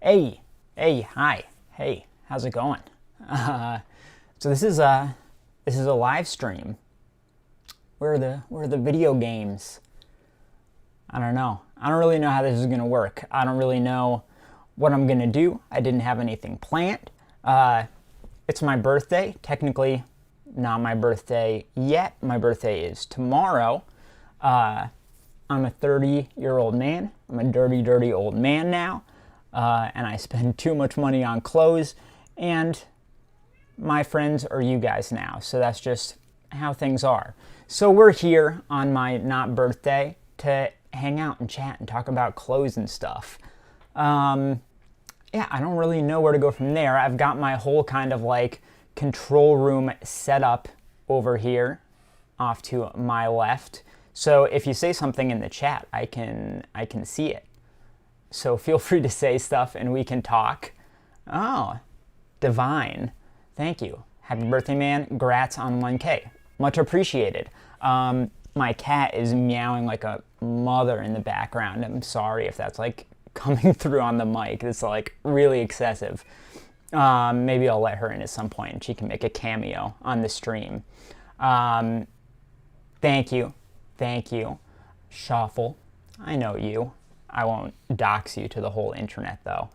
Hi, hey, how's it going? So this is a live stream. Where are the video games? I don't know. I don't really know how this is gonna work. I don't really know what I'm gonna do. I didn't have anything planned. It's my birthday. Technically, not my birthday yet. My birthday is tomorrow. I'm a 30-year-old man. I'm a dirty, dirty old man now. And I spend too much money on clothes, and my friends are you guys now. So that's just how things are. So we're here on my not birthday to hang out and chat and talk about clothes and stuff. Yeah, I don't really know where to go from there. I've got my whole kind of like control room set up over here off to my left. So if you say something in the chat, I can see it. So feel free to say stuff and we can talk. Oh, divine. Thank you. Happy birthday, man. Grats on 1K. Much appreciated. My cat is meowing like a mother in the background. I'm sorry if that's like coming through on the mic. It's like really excessive. Maybe I'll let her in at some point and she can make a cameo on the stream. Thank you. Thank you. Shuffle. I know you. I won't dox you to the whole internet though.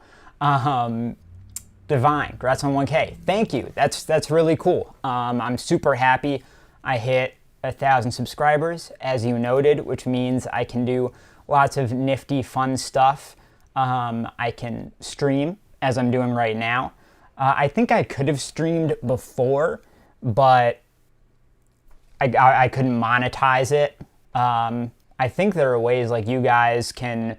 Divine, congrats on 1K. Thank you. That's really cool. I'm super happy. I hit 1,000 subscribers, as you noted, which means I can do lots of nifty, fun stuff. I can stream, as I'm doing right now. I think I could have streamed before, but I couldn't monetize it. I think there are ways like you guys can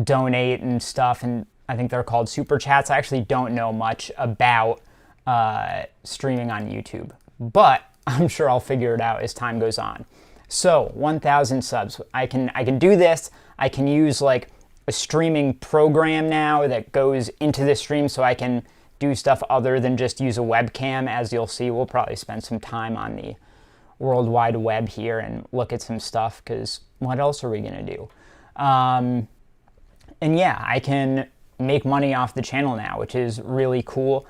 donate and stuff, and I think they're called super chats. I actually don't know much about streaming on YouTube, but I'm sure I'll figure it out as time goes on. So 1,000 subs. I can do this. I can use like a streaming program now that goes into the stream, so I can do stuff other than just use a webcam. As you'll see, we'll probably spend some time on the World Wide Web here and look at some stuff, because what else are we gonna do? And yeah, I can make money off the channel now, which is really cool.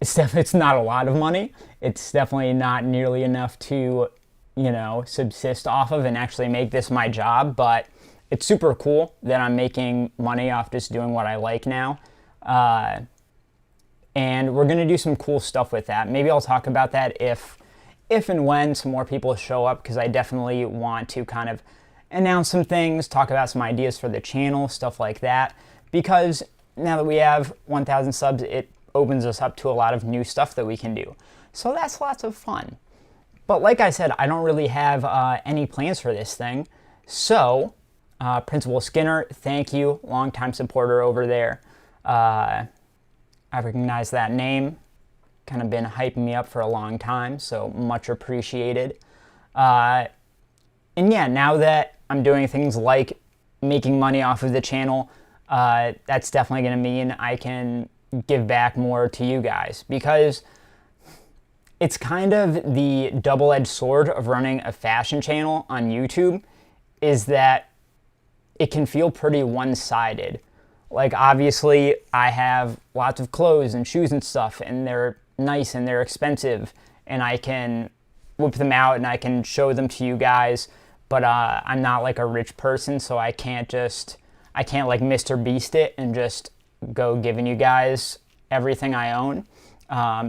It's not a lot of money. It's definitely not nearly enough to, subsist off of and actually make this my job, but it's super cool that I'm making money off just doing what I like now. And we're gonna do some cool stuff with that. Maybe I'll talk about that if and when some more people show up, because I definitely want to kind of announce some things, talk about some ideas for the channel, stuff like that. Because now that we have 1,000 subs, it opens us up to a lot of new stuff that we can do. So that's lots of fun. But like I said, I don't really have any plans for this thing. So, Principal Skinner, thank you, longtime supporter over there. I recognize that name. Kind of been hyping me up for a long time, so much appreciated. And yeah, now that I'm doing things like making money off of the channel, that's definitely going to mean I can give back more to you guys, because it's kind of the double-edged sword of running a fashion channel on YouTube, is that it can feel pretty one-sided. Like, obviously, I have lots of clothes and shoes and stuff, and they're nice and they're expensive, and I can whip them out and I can show them to you guys, but I'm not like a rich person, so I can't like Mr. Beast it and just go giving you guys everything I own.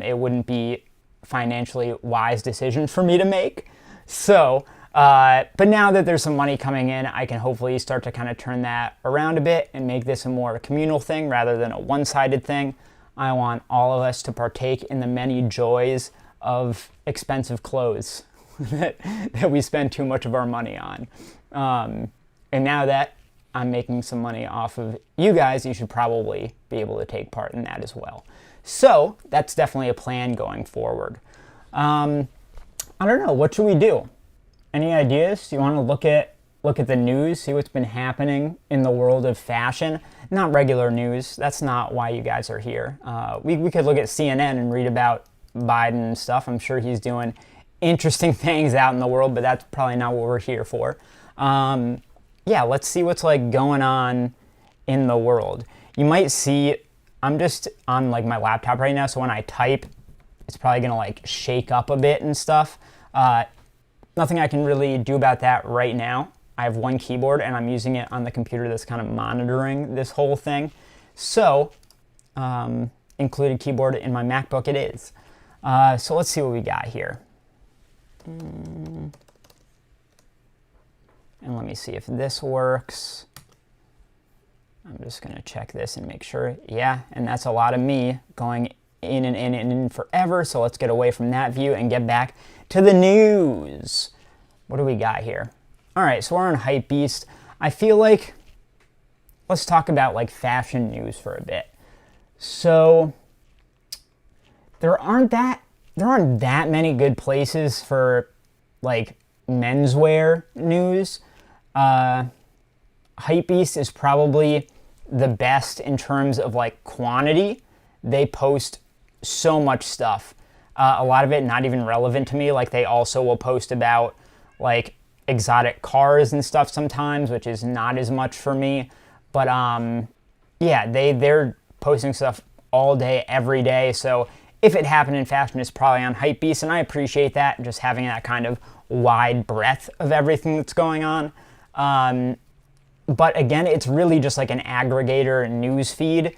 It wouldn't be financially wise decision for me to make. So, but now that there's some money coming in, I can hopefully start to kind of turn that around a bit and make this a more communal thing rather than a one-sided thing. I want all of us to partake in the many joys of expensive clothes that we spend too much of our money on. And now that I'm making some money off of you guys, you should probably be able to take part in that as well. So that's definitely a plan going forward. I don't know, what should we do? Any ideas? Do you want to look at the news, see what's been happening in the world of fashion? Not regular news. That's not why you guys are here. We could look at CNN and read about Biden and stuff. I'm sure he's doing interesting things out in the world, but that's probably not what we're here for. Yeah, let's see what's like going on in the world. You might see, I'm just on like my laptop right now, so when I type, it's probably gonna like shake up a bit and stuff. Nothing I can really do about that right now. I have one keyboard and I'm using it on the computer that's kind of monitoring this whole thing. So, included keyboard in my MacBook it is. So let's see what we got here. And let me see if this works. I'm just gonna check this and make sure. Yeah, and that's a lot of me going in and in and in forever. So let's get away from that view and get back to the news. What do we got here? All right, so we're on Hypebeast. I feel like, let's talk about like fashion news for a bit. So there aren't that many good places for like menswear news. Hypebeast is probably the best in terms of like quantity. They post so much stuff. A lot of it not even relevant to me. Like they also will post about like exotic cars and stuff sometimes, which is not as much for me. But yeah, they're posting stuff all day, every day. So if it happened in fashion, it's probably on Hypebeast, and I appreciate that, just having that kind of wide breadth of everything that's going on. But again, it's really just like an aggregator news feed.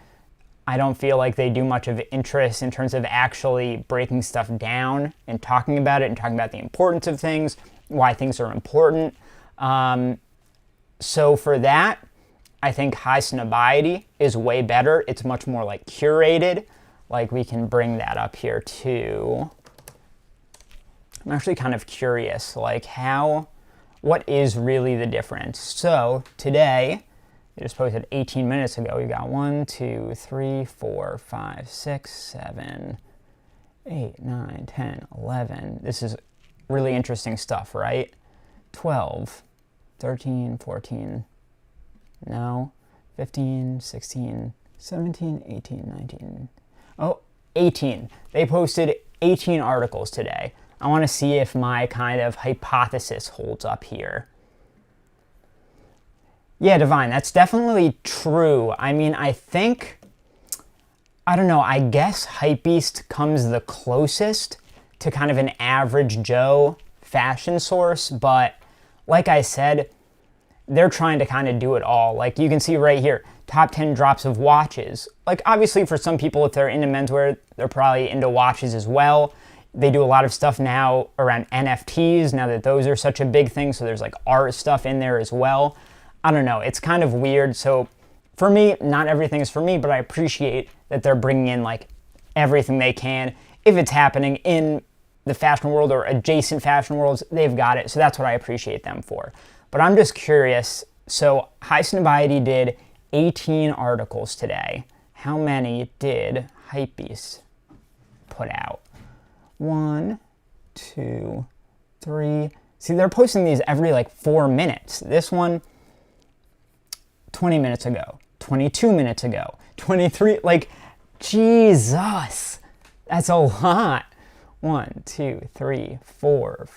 I don't feel like they do much of interest in terms of actually breaking stuff down and talking about it and talking about the importance of things, why things are important. So for that, I think Highsnobiety is way better. It's much more like curated. Like we can bring that up here too. I'm actually kind of curious, like what is really the difference? So today, I just posted 18 minutes ago, we got 1, 2, 3, 4, 5, 6, 7, 8, 9, 10, 11. This is really interesting stuff, right? 12, 13, 14, no, 15, 16, 17, 18, 19. Oh, 18. They posted 18 articles today. I want to see if my kind of hypothesis holds up here. Yeah, Divine, that's definitely true. I mean, I don't know, I guess Hypebeast comes the closest to kind of an average Joe fashion source, but like I said, they're trying to kind of do it all. Like you can see right here, top 10 drops of watches. Like obviously for some people, if they're into menswear, they're probably into watches as well. They do a lot of stuff now around NFTs, now that those are such a big thing, so there's like art stuff in there as well. I don't know, it's kind of weird. So for me, not everything is for me, but I appreciate that they're bringing in like everything they can. If it's happening in the fashion world or adjacent fashion worlds, they've got it. So that's what I appreciate them for. But I'm just curious. So Highsnobiety did 18 articles today. How many did Hypebeast put out? 1, 2, 3. See, they're posting these every like 4 minutes. This one, 20 minutes ago, 22 minutes ago, 23, like, Jesus, that's a lot. 1, 2, 3, 4,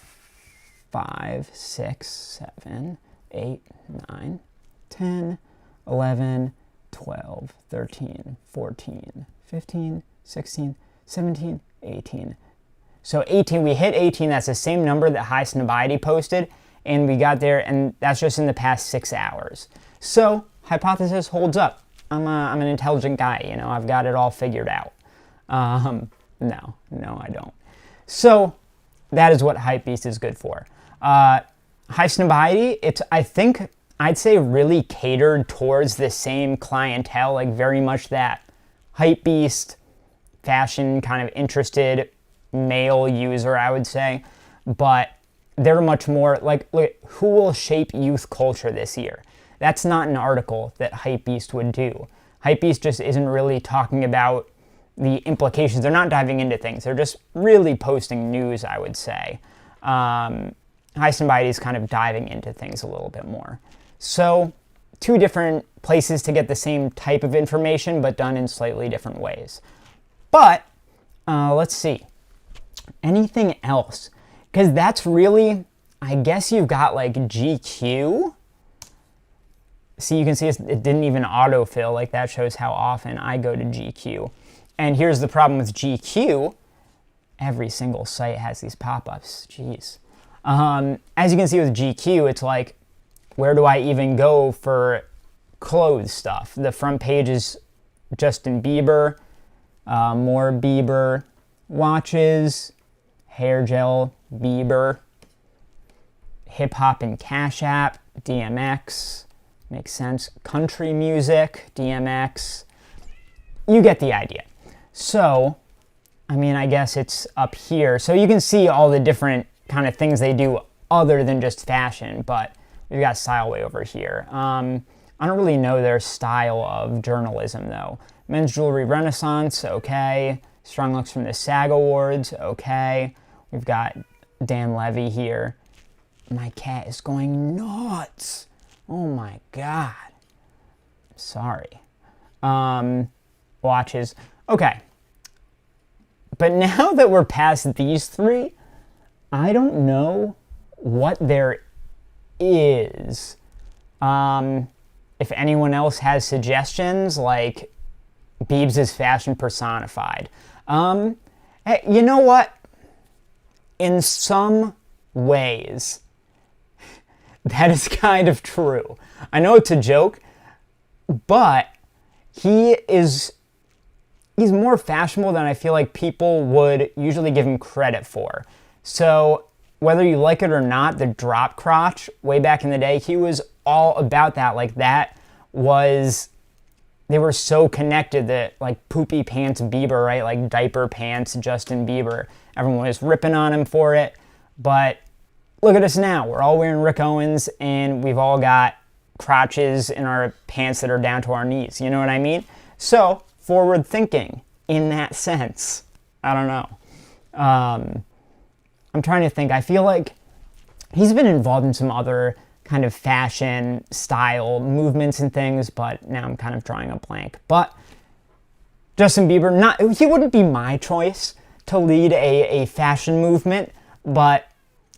5, 6, 7, 8, 9, 10, 11, 12, 13, 14, 15, 16, 17, 18. So 18, we hit 18, that's the same number that Highsnobiety posted, and we got there, and that's just in the past 6 hours. So, hypothesis holds up. I'm an intelligent guy, you know, I've got it all figured out. No, I don't. So, that is what Hypebeast is good for. Highsnobiety, it's, I think, I'd say really catered towards the same clientele, like very much that Hypebeast, fashion kind of interested male user, I would say. But they're much more like, look, who will shape youth culture this year? That's not an article that Hypebeast would do. Hypebeast just isn't really talking about the implications. They're not diving into things. They're just really posting news, I would say. Highsnobiety is kind of diving into things a little bit more. So, two different places to get the same type of information, but done in slightly different ways. But, let's see. Anything else? Because that's really, I guess you've got like GQ. See, you can see it didn't even autofill. Like, that shows how often I go to GQ. And here's the problem with GQ. Every single site has these pop-ups. Jeez. As you can see with GQ, it's like, where do I even go for clothes stuff? The front page is Justin Bieber, more Bieber, watches, hair gel, Bieber, hip hop and Cash App, DMX, makes sense. Country music, DMX. You get the idea. So, I mean, I guess it's up here. So you can see all the different kind of things they do other than just fashion, but we've got style way over here. I don't really know their style of journalism, though. Men's Jewelry Renaissance, okay. Strong looks from the SAG Awards, okay. We've got Dan Levy here. My cat is going nuts. Oh my God. Sorry. Watches. Okay. But now that we're past these three, I don't know what there is. If anyone else has suggestions, like Biebs is fashion personified. Hey, you know what? In some ways, that is kind of true. I know it's a joke, but he's more fashionable than I feel like people would usually give him credit for. So whether you like it or not, the drop crotch way back in the day, he was all about that. Like, that was, they were so connected that, like, poopy pants Bieber, right? Like diaper pants Justin Bieber. Everyone was ripping on him for it. But look at us now. We're all wearing Rick Owens and we've all got crotches in our pants that are down to our knees. You know what I mean? So, forward thinking in that sense. I don't know. I'm trying to think. I feel like he's been involved in some other kind of fashion style movements and things, but now I'm kind of drawing a blank. But Justin Bieber, he wouldn't be my choice to lead a fashion movement, but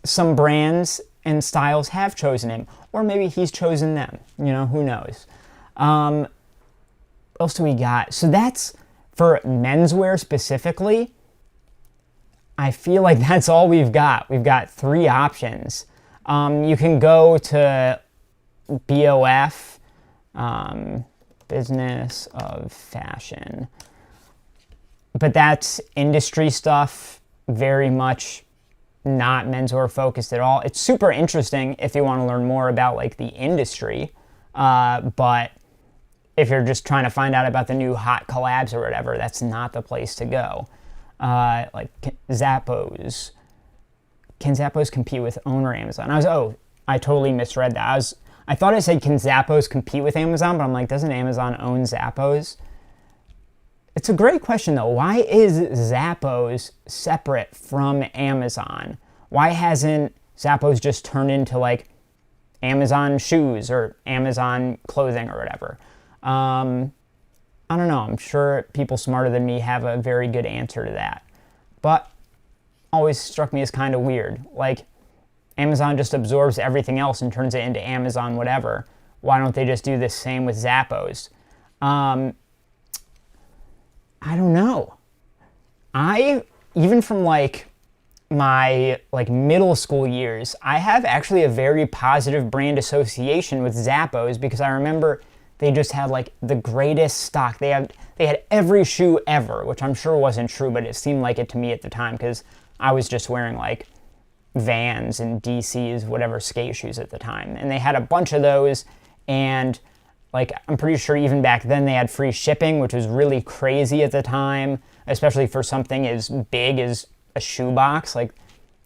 some brands and styles have chosen him, or maybe he's chosen them. You know, who knows? What else do we got? So that's for menswear specifically. I feel like that's all we've got. We've got three options. You can go to BOF, Business of Fashion. But that's industry stuff, very much not menswear focused at all. It's super interesting if you want to learn more about, like, the industry. But if you're just trying to find out about the new hot collabs or whatever, that's not the place to go. Like Zappos. Can Zappos compete with owner Amazon? I totally misread that. I thought I said, can Zappos compete with Amazon? But I'm like, doesn't Amazon own Zappos? It's a great question, though. Why is Zappos separate from Amazon? Why hasn't Zappos just turned into, like, Amazon shoes or Amazon clothing or whatever? I don't know. I'm sure people smarter than me have a very good answer to that. But always struck me as kind of weird. Like, Amazon just absorbs everything else and turns it into Amazon whatever. Why don't they just do the same with Zappos? I don't know. Even from like my middle school years, I have actually a very positive brand association with Zappos because I remember they just had like the greatest stock. They had every shoe ever, which I'm sure wasn't true, but it seemed like it to me at the time because I was just wearing like Vans and DC's, whatever skate shoes at the time. And they had a bunch of those, and like I'm pretty sure even back then they had free shipping, which was really crazy at the time, especially for something as big as a shoebox. Like,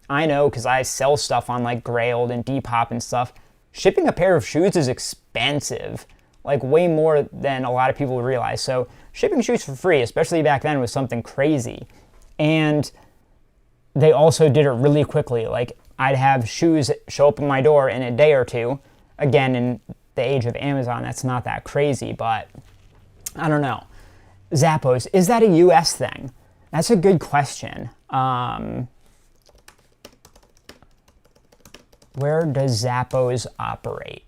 I know because I sell stuff on like Grailed and Depop and stuff. Shipping a pair of shoes is expensive, like way more than a lot of people realize. So shipping shoes for free, especially back then, was something crazy. And they also did it really quickly. Like, I'd have shoes show up at my door in a day or two. Again, in the age of Amazon, that's not that crazy, but I don't know. Zappos, is that a US thing? That's a good question. Where does Zappos operate?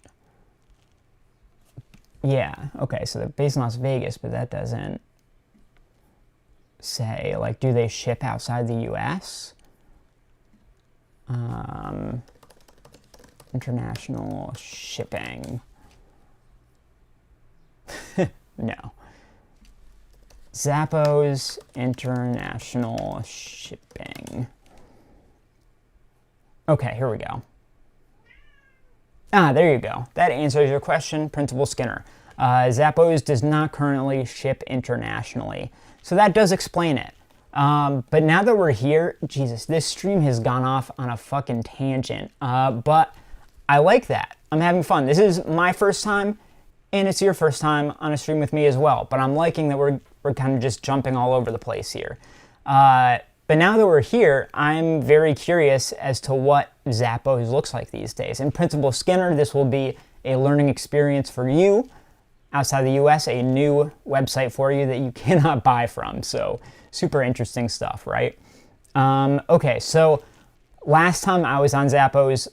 Yeah, okay, so they're based in Las Vegas, but that doesn't say, like, do they ship outside the US? International shipping. No. Zappos international shipping. Okay, here we go. Ah, there you go. That answers your question, Principal Skinner. Zappos does not currently ship internationally. So that does explain it. But now that we're here, Jesus, this stream has gone off on a fucking tangent. But I like that. I'm having fun. This is my first time, and it's your first time on a stream with me as well. But I'm liking that we're kind of just jumping all over the place here. But now that we're here, I'm very curious as to what Zappos looks like these days. And Principal Skinner, this will be a learning experience for you outside the US, a new website for you that you cannot buy from. So super interesting stuff, right? Okay, so last time I was on Zappos,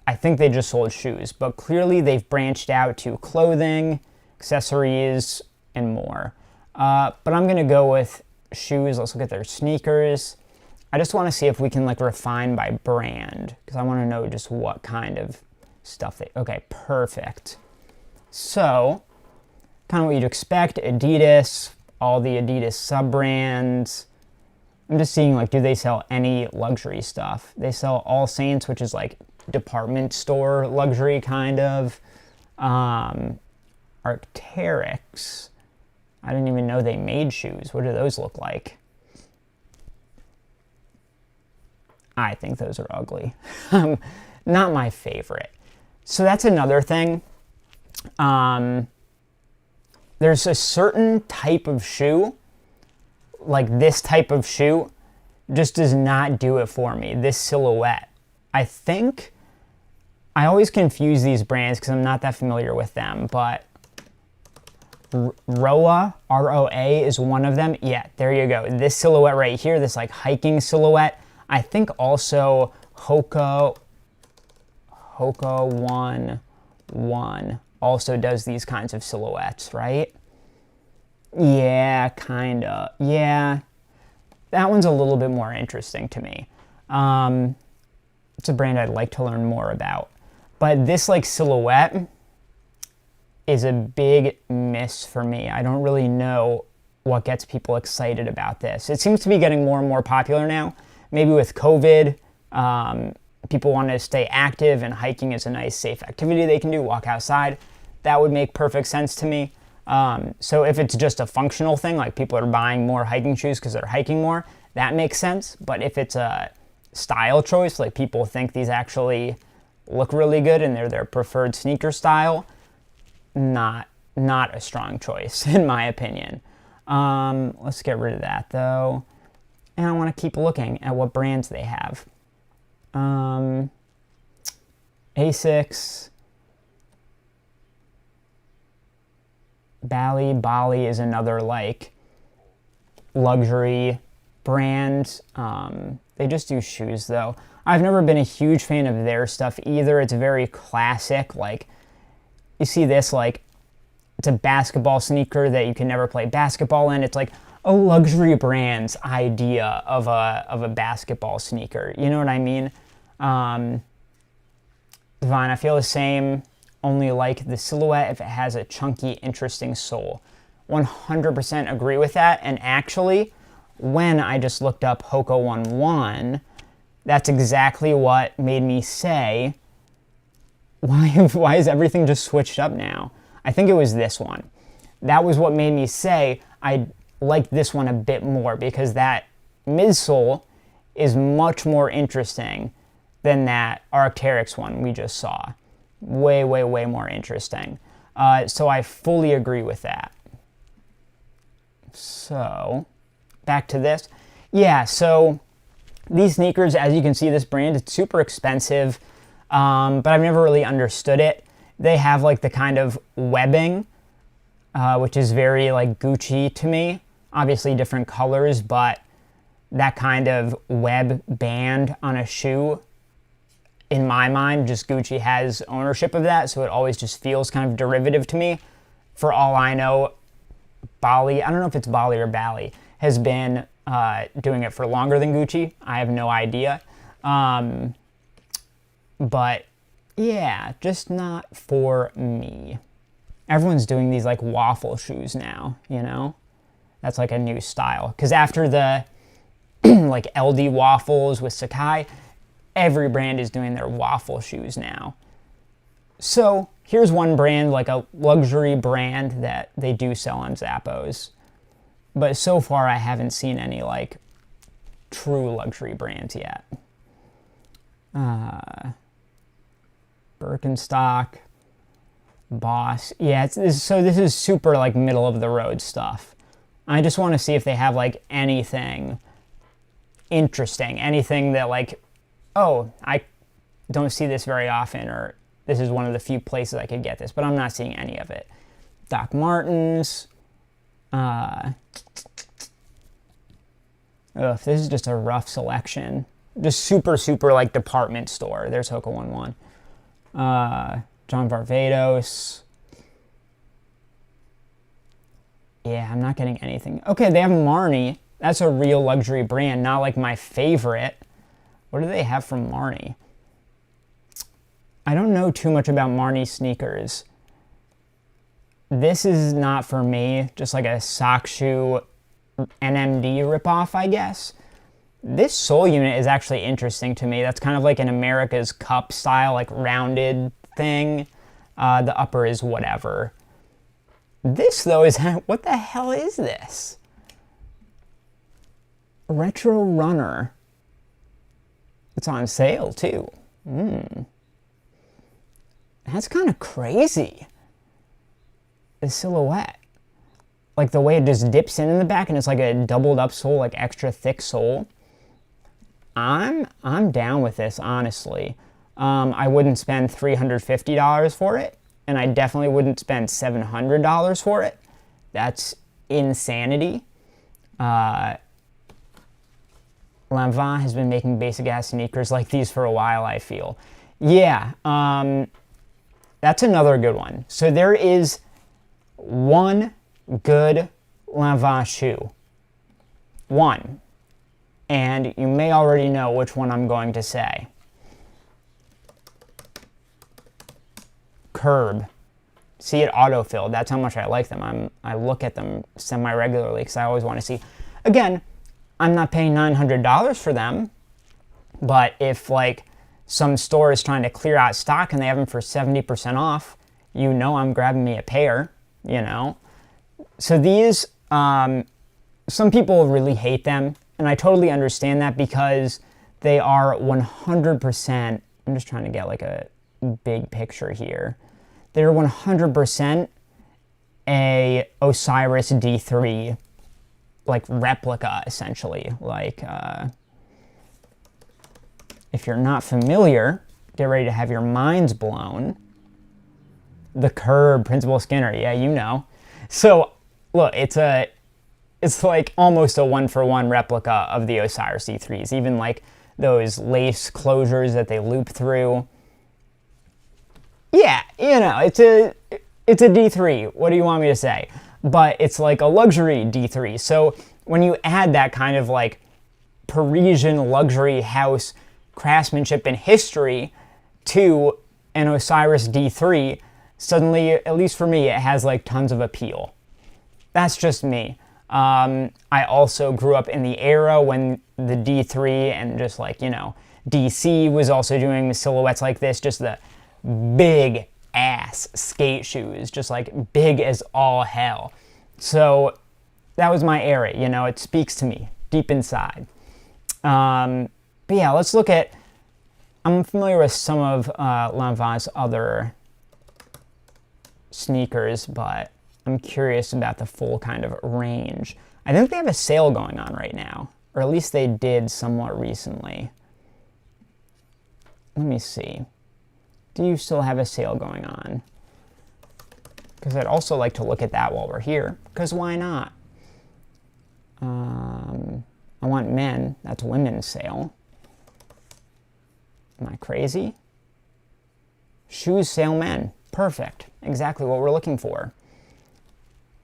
I think they just sold shoes, but clearly they've branched out to clothing, accessories, and more. But I'm gonna go with shoes. Let's look at their sneakers. I just want to see if we can like refine by brand, because I want to know just what kind of stuff they... Okay, perfect. So, kind of what you'd expect. Adidas, all the Adidas sub-brands. I'm just seeing, like, do they sell any luxury stuff? They sell All Saints, which is like department store luxury kind of. Arc'teryx. I didn't even know they made shoes. What do those look like? I think those are ugly. Not my favorite. So that's another thing. There's a certain type of shoe, like this type of shoe, just does not do it for me. This silhouette. I think, I always confuse these brands because I'm not that familiar with them, but Roa, R-O-A, is one of them. Yeah, there you go. This silhouette right here, this like hiking silhouette. I think also Hoka 1 also does these kinds of silhouettes, right? Yeah, kinda. Yeah, that one's a little bit more interesting to me. It's a brand I'd like to learn more about. But this like silhouette is a big miss for me. I don't really know what gets people excited about this. It seems to be getting more and more popular now. Maybe with COVID, people want to stay active, and hiking is a nice, safe activity they can do, walk outside. That would make perfect sense to me. So if it's just a functional thing, like people are buying more hiking shoes because they're hiking more, that makes sense. But if it's a style choice, like people think these actually look really good and they're their preferred sneaker style, not a strong choice in my opinion. Let's get rid of that though. And I want to keep looking at what brands they have. Asics. Bali is another like luxury brand. They just do shoes though. I've never been a huge fan of their stuff either. It's very classic. Like you see this, like it's a basketball sneaker that you can never play basketball in. It's like a luxury brand's idea of a basketball sneaker. You know what I mean? Divine, I feel the same. Only like the silhouette if it has a chunky, interesting sole. 100% agree with that. And actually, when I just looked up Hoka 1, that's exactly what made me say, why is everything just switched up now? I think it was this one. That was what made me say I like this one a bit more, because that midsole is much more interesting than that Arc'teryx one we just saw. Way, way, way more interesting. So I fully agree with that. So, back to this. Yeah, so these sneakers, as you can see, this brand, it's super expensive, but I've never really understood it. They have like the kind of webbing, which is very like Gucci to me. Obviously different colors, but that kind of web band on a shoe, in my mind, just Gucci has ownership of that, so it always just feels kind of derivative to me. for all I know, Bali, I don't know if it's Bali or Bali, has been doing it for longer than Gucci. I have no idea. But yeah, just not for me. Everyone's doing these like waffle shoes now, you know? That's like a new style. Because after the like LD waffles with Sacai, every brand is doing their waffle shoes now. So here's one brand, like a luxury brand that they do sell on Zappos. But so far I haven't seen any like true luxury brands yet. Birkenstock, Boss. Yeah, so this is super like middle of the road stuff. I just want to see if they have like anything interesting, anything that like, oh, I don't see this very often, or this is one of the few places I could get this, but I'm not seeing any of it. Doc Martens. This is just a rough selection. Just super, super like department store. There's Hoka 11. John Varvatos. Yeah, I'm not getting anything. Okay, they have Marni. That's a real luxury brand, not like my favorite. What do they have from Marni? I don't know too much about Marni sneakers. This is not for me, just like a sock shoe NMD ripoff, I guess. This sole unit is actually interesting to me. That's kind of like an America's Cup style, like rounded thing. The upper is whatever. This, though, is... What the hell is this? Retro Runner. It's on sale, too. That's kind of crazy. The silhouette. Like the way it just dips in the back and it's like a doubled up sole, like extra thick sole. I'm down with this, honestly. I wouldn't spend $350 for it, and I definitely wouldn't spend $700 for it. That's insanity. Lanvin has been making basic ass sneakers like these for a while, I feel. Yeah, that's another good one. So there is one good Lanvin shoe. One. And you may already know which one I'm going to say. Curb. See it autofilled. That's how much I like them. I look at them semi-regularly because I always want to see. Again, I'm not paying $900 for them, but if like some store is trying to clear out stock and they have them for 70% off, you know I'm grabbing me a pair, you know? So these, some people really hate them, and I totally understand that because they are 100%, I'm just trying to get like a big picture here. They're 100% a Osiris D3, like replica, essentially. Like, if you're not familiar, get ready to have your minds blown. The Curb, Principal Skinner, yeah, you know. So, look, it's like almost a one-for-one replica of the Osiris D3s. Even like those lace closures that they loop through. Yeah, you know, it's a D3. What do you want me to say? But it's like a luxury D3. So when you add that kind of like Parisian luxury house craftsmanship and history to an Osiris D3, suddenly, at least for me, it has like tons of appeal. That's just me. I also grew up in the era when the D3 and just like, you know, DC was also doing the silhouettes like this, just the big ass skate shoes, just like big as all hell. So that was my era, you know, it speaks to me deep inside. But yeah, let's look at, I'm familiar with some of Lanvin's other sneakers, but I'm curious about the full kind of range. I think they have a sale going on right now, or at least they did somewhat recently. Let me see. Do you still have a sale going on? Because I'd also like to look at that while we're here, because why not? I want men. That's women's sale. Am I crazy? Shoes sale men. Perfect. Exactly what we're looking for.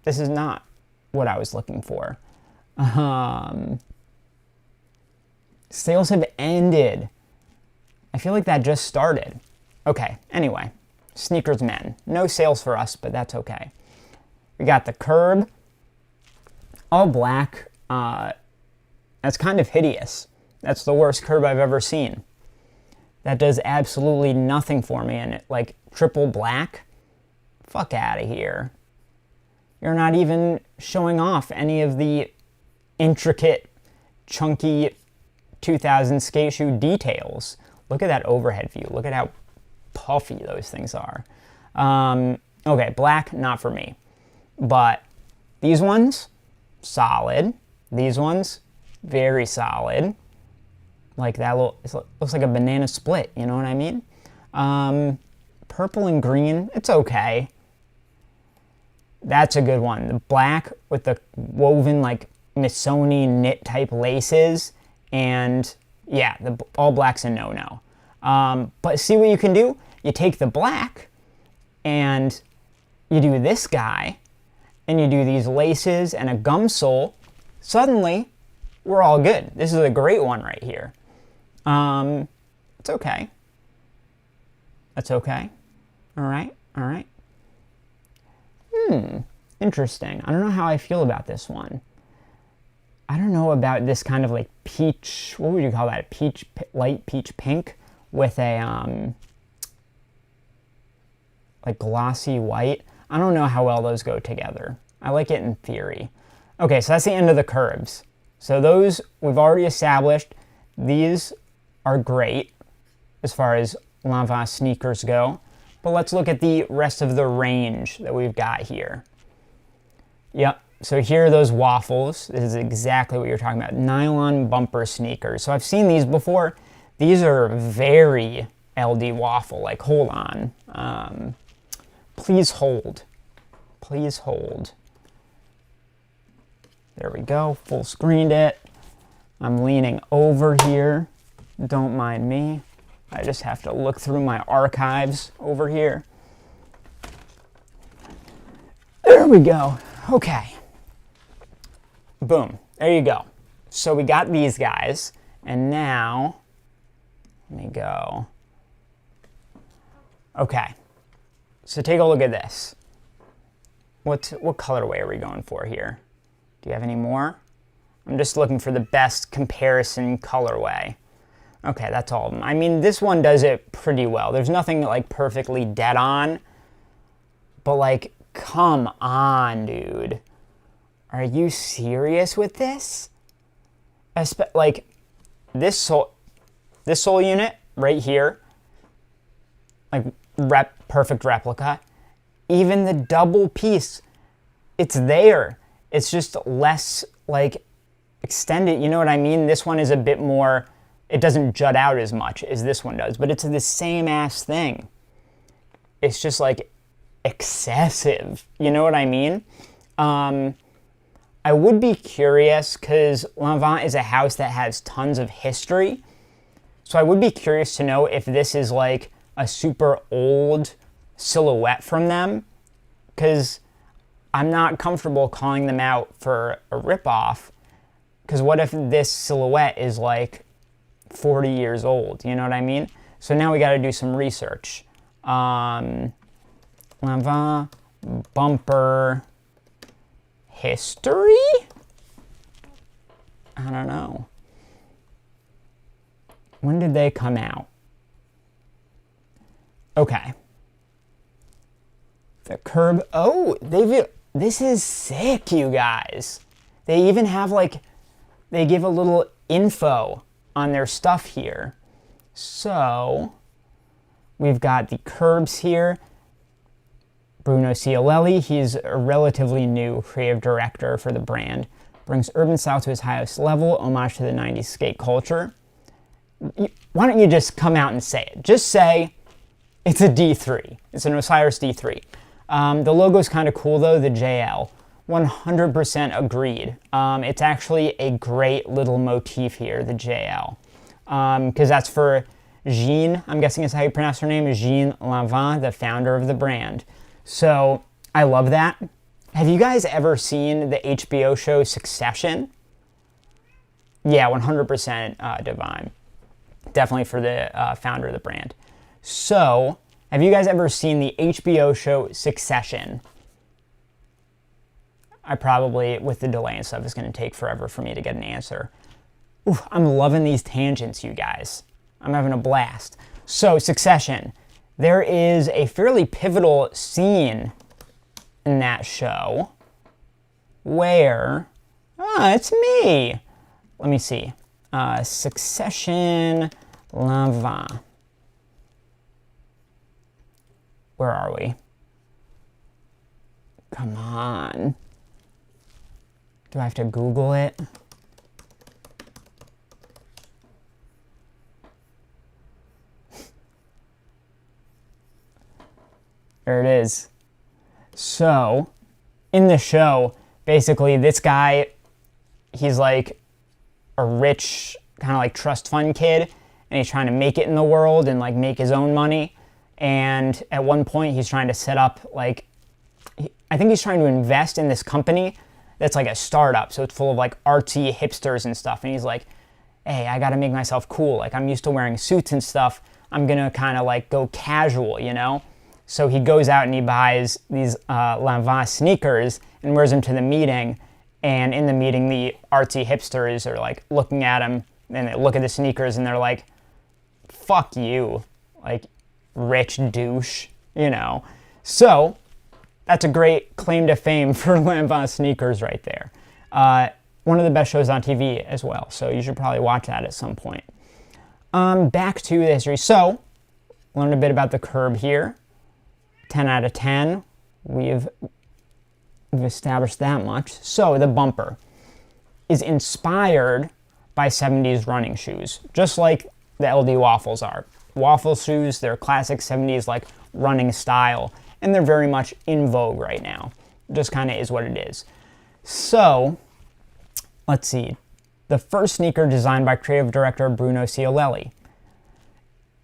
This is not what I was looking for. Sales have ended. I feel like that just started. Okay, anyway, sneakers men. No sales for us, but that's okay. We got the Curb, all black. That's kind of hideous. That's the worst Curb I've ever seen. That does absolutely nothing for me. And like triple black, fuck out of here. You're not even showing off any of the intricate, chunky 2000 skate shoe details. Look at that overhead view. Look at how puffy those things are. Okay, black, not for me. But these ones, solid. These ones, very solid. Like that little, it looks like a banana split, you know what I mean? Purple and green, it's okay. That's a good one. The black with the woven like Missoni knit type laces, and yeah, the all black's a no-no. But see what you can do? You take the black and you do this guy, and you do these laces and a gum sole. Suddenly, we're all good. This is a great one right here. It's okay. That's okay. All right, all right. Interesting. I don't know how I feel about this one. I don't know about this kind of like peach, what would you call that? Peach, light peach pink with a, like glossy white. I don't know how well those go together. I like it in theory. Okay, so that's the end of the Curbs. So those we've already established. These are great as far as Lanvin sneakers go. But let's look at the rest of the range that we've got here. Yep, so here are those waffles. This is exactly what you're talking about. Nylon bumper sneakers. So I've seen these before. These are very LD waffle. Like, hold on. Please hold. Please hold. There we go, full screened it. I'm leaning over here. Don't mind me. I just have to look through my archives over here. There we go. Okay. Boom. There you go. So we got these guys, and now let me go. Okay. So take a look at this. What colorway are we going for here? Do you have any more? I'm just looking for the best comparison colorway. Okay, that's all of them. I mean, this one does it pretty well. There's nothing like perfectly dead on, but like, come on, dude. Are you serious with this? Like, this sole unit right here, like perfect replica. Even the double piece, it's there. It's just less like extended. You know what I mean? This one is a bit more. It doesn't jut out as much as this one does, but it's the same ass thing. It's just like excessive. You know what I mean? I would be curious because Lanvin is a house that has tons of history. So I would be curious to know if this is like a super old silhouette from them, because I'm not comfortable calling them out for a ripoff. Because what if this silhouette is like 40 years old, you know what I mean? So now we got to do some research. Lanvin bumper history? I don't know. When did they come out? Okay. The Curb, oh, this is sick, you guys. They even have like, they give a little info on their stuff here. So, we've got the Curbs here. Bruno Siolelli, he's a relatively new creative director for the brand. Brings urban style to its highest level, homage to the 90s skate culture. Why don't you just come out and say it? Just say it's a D3. It's an Osiris D3. The logo's kind of cool though, the JL. 100% agreed. It's actually a great little motif here, the JL. Because that's for Jean, I'm guessing is how you pronounce her name, Jean Lanvin, the founder of the brand. So I love that. Have you guys ever seen the HBO show Succession? Yeah, 100% Divine. Definitely for the founder of the brand. So, have you guys ever seen the HBO show Succession? I probably, with the delay and stuff, it's going to take forever for me to get an answer. Ooh, I'm loving these tangents, you guys. I'm having a blast. So, Succession. There is a fairly pivotal scene in that show where... it's me. Let me see. Succession Lava. Where are we? Come on. Do I have to Google it? There it is. So, in the show, basically this guy, he's like a rich, kind of like trust fund kid, and he's trying to make it in the world and like make his own money. And at one point he's trying to set up like, I think he's trying to invest in this company that's like a startup. So it's full of like artsy hipsters and stuff. And he's like, hey, I got to make myself cool. Like I'm used to wearing suits and stuff. I'm going to kind of like go casual, you know? So he goes out and he buys these Lanvin sneakers and wears them to the meeting. And in the meeting, the artsy hipsters are like looking at him and they look at the sneakers and they're like, fuck you, like rich douche, you know? So that's a great claim to fame for Lanvin sneakers right there. One of the best shows on TV as well. So you should probably watch that at some point. Back to the history. So learned a bit about the curb here. 10 out of 10. We've established that much. So the bumper is inspired by 70s running shoes, just like the LD Waffles are. Waffle shoes, they're classic 70s like running style, and they're very much in vogue right now. Just kind of is what it is. So, let's see. The first sneaker designed by creative director Bruno Siolelli.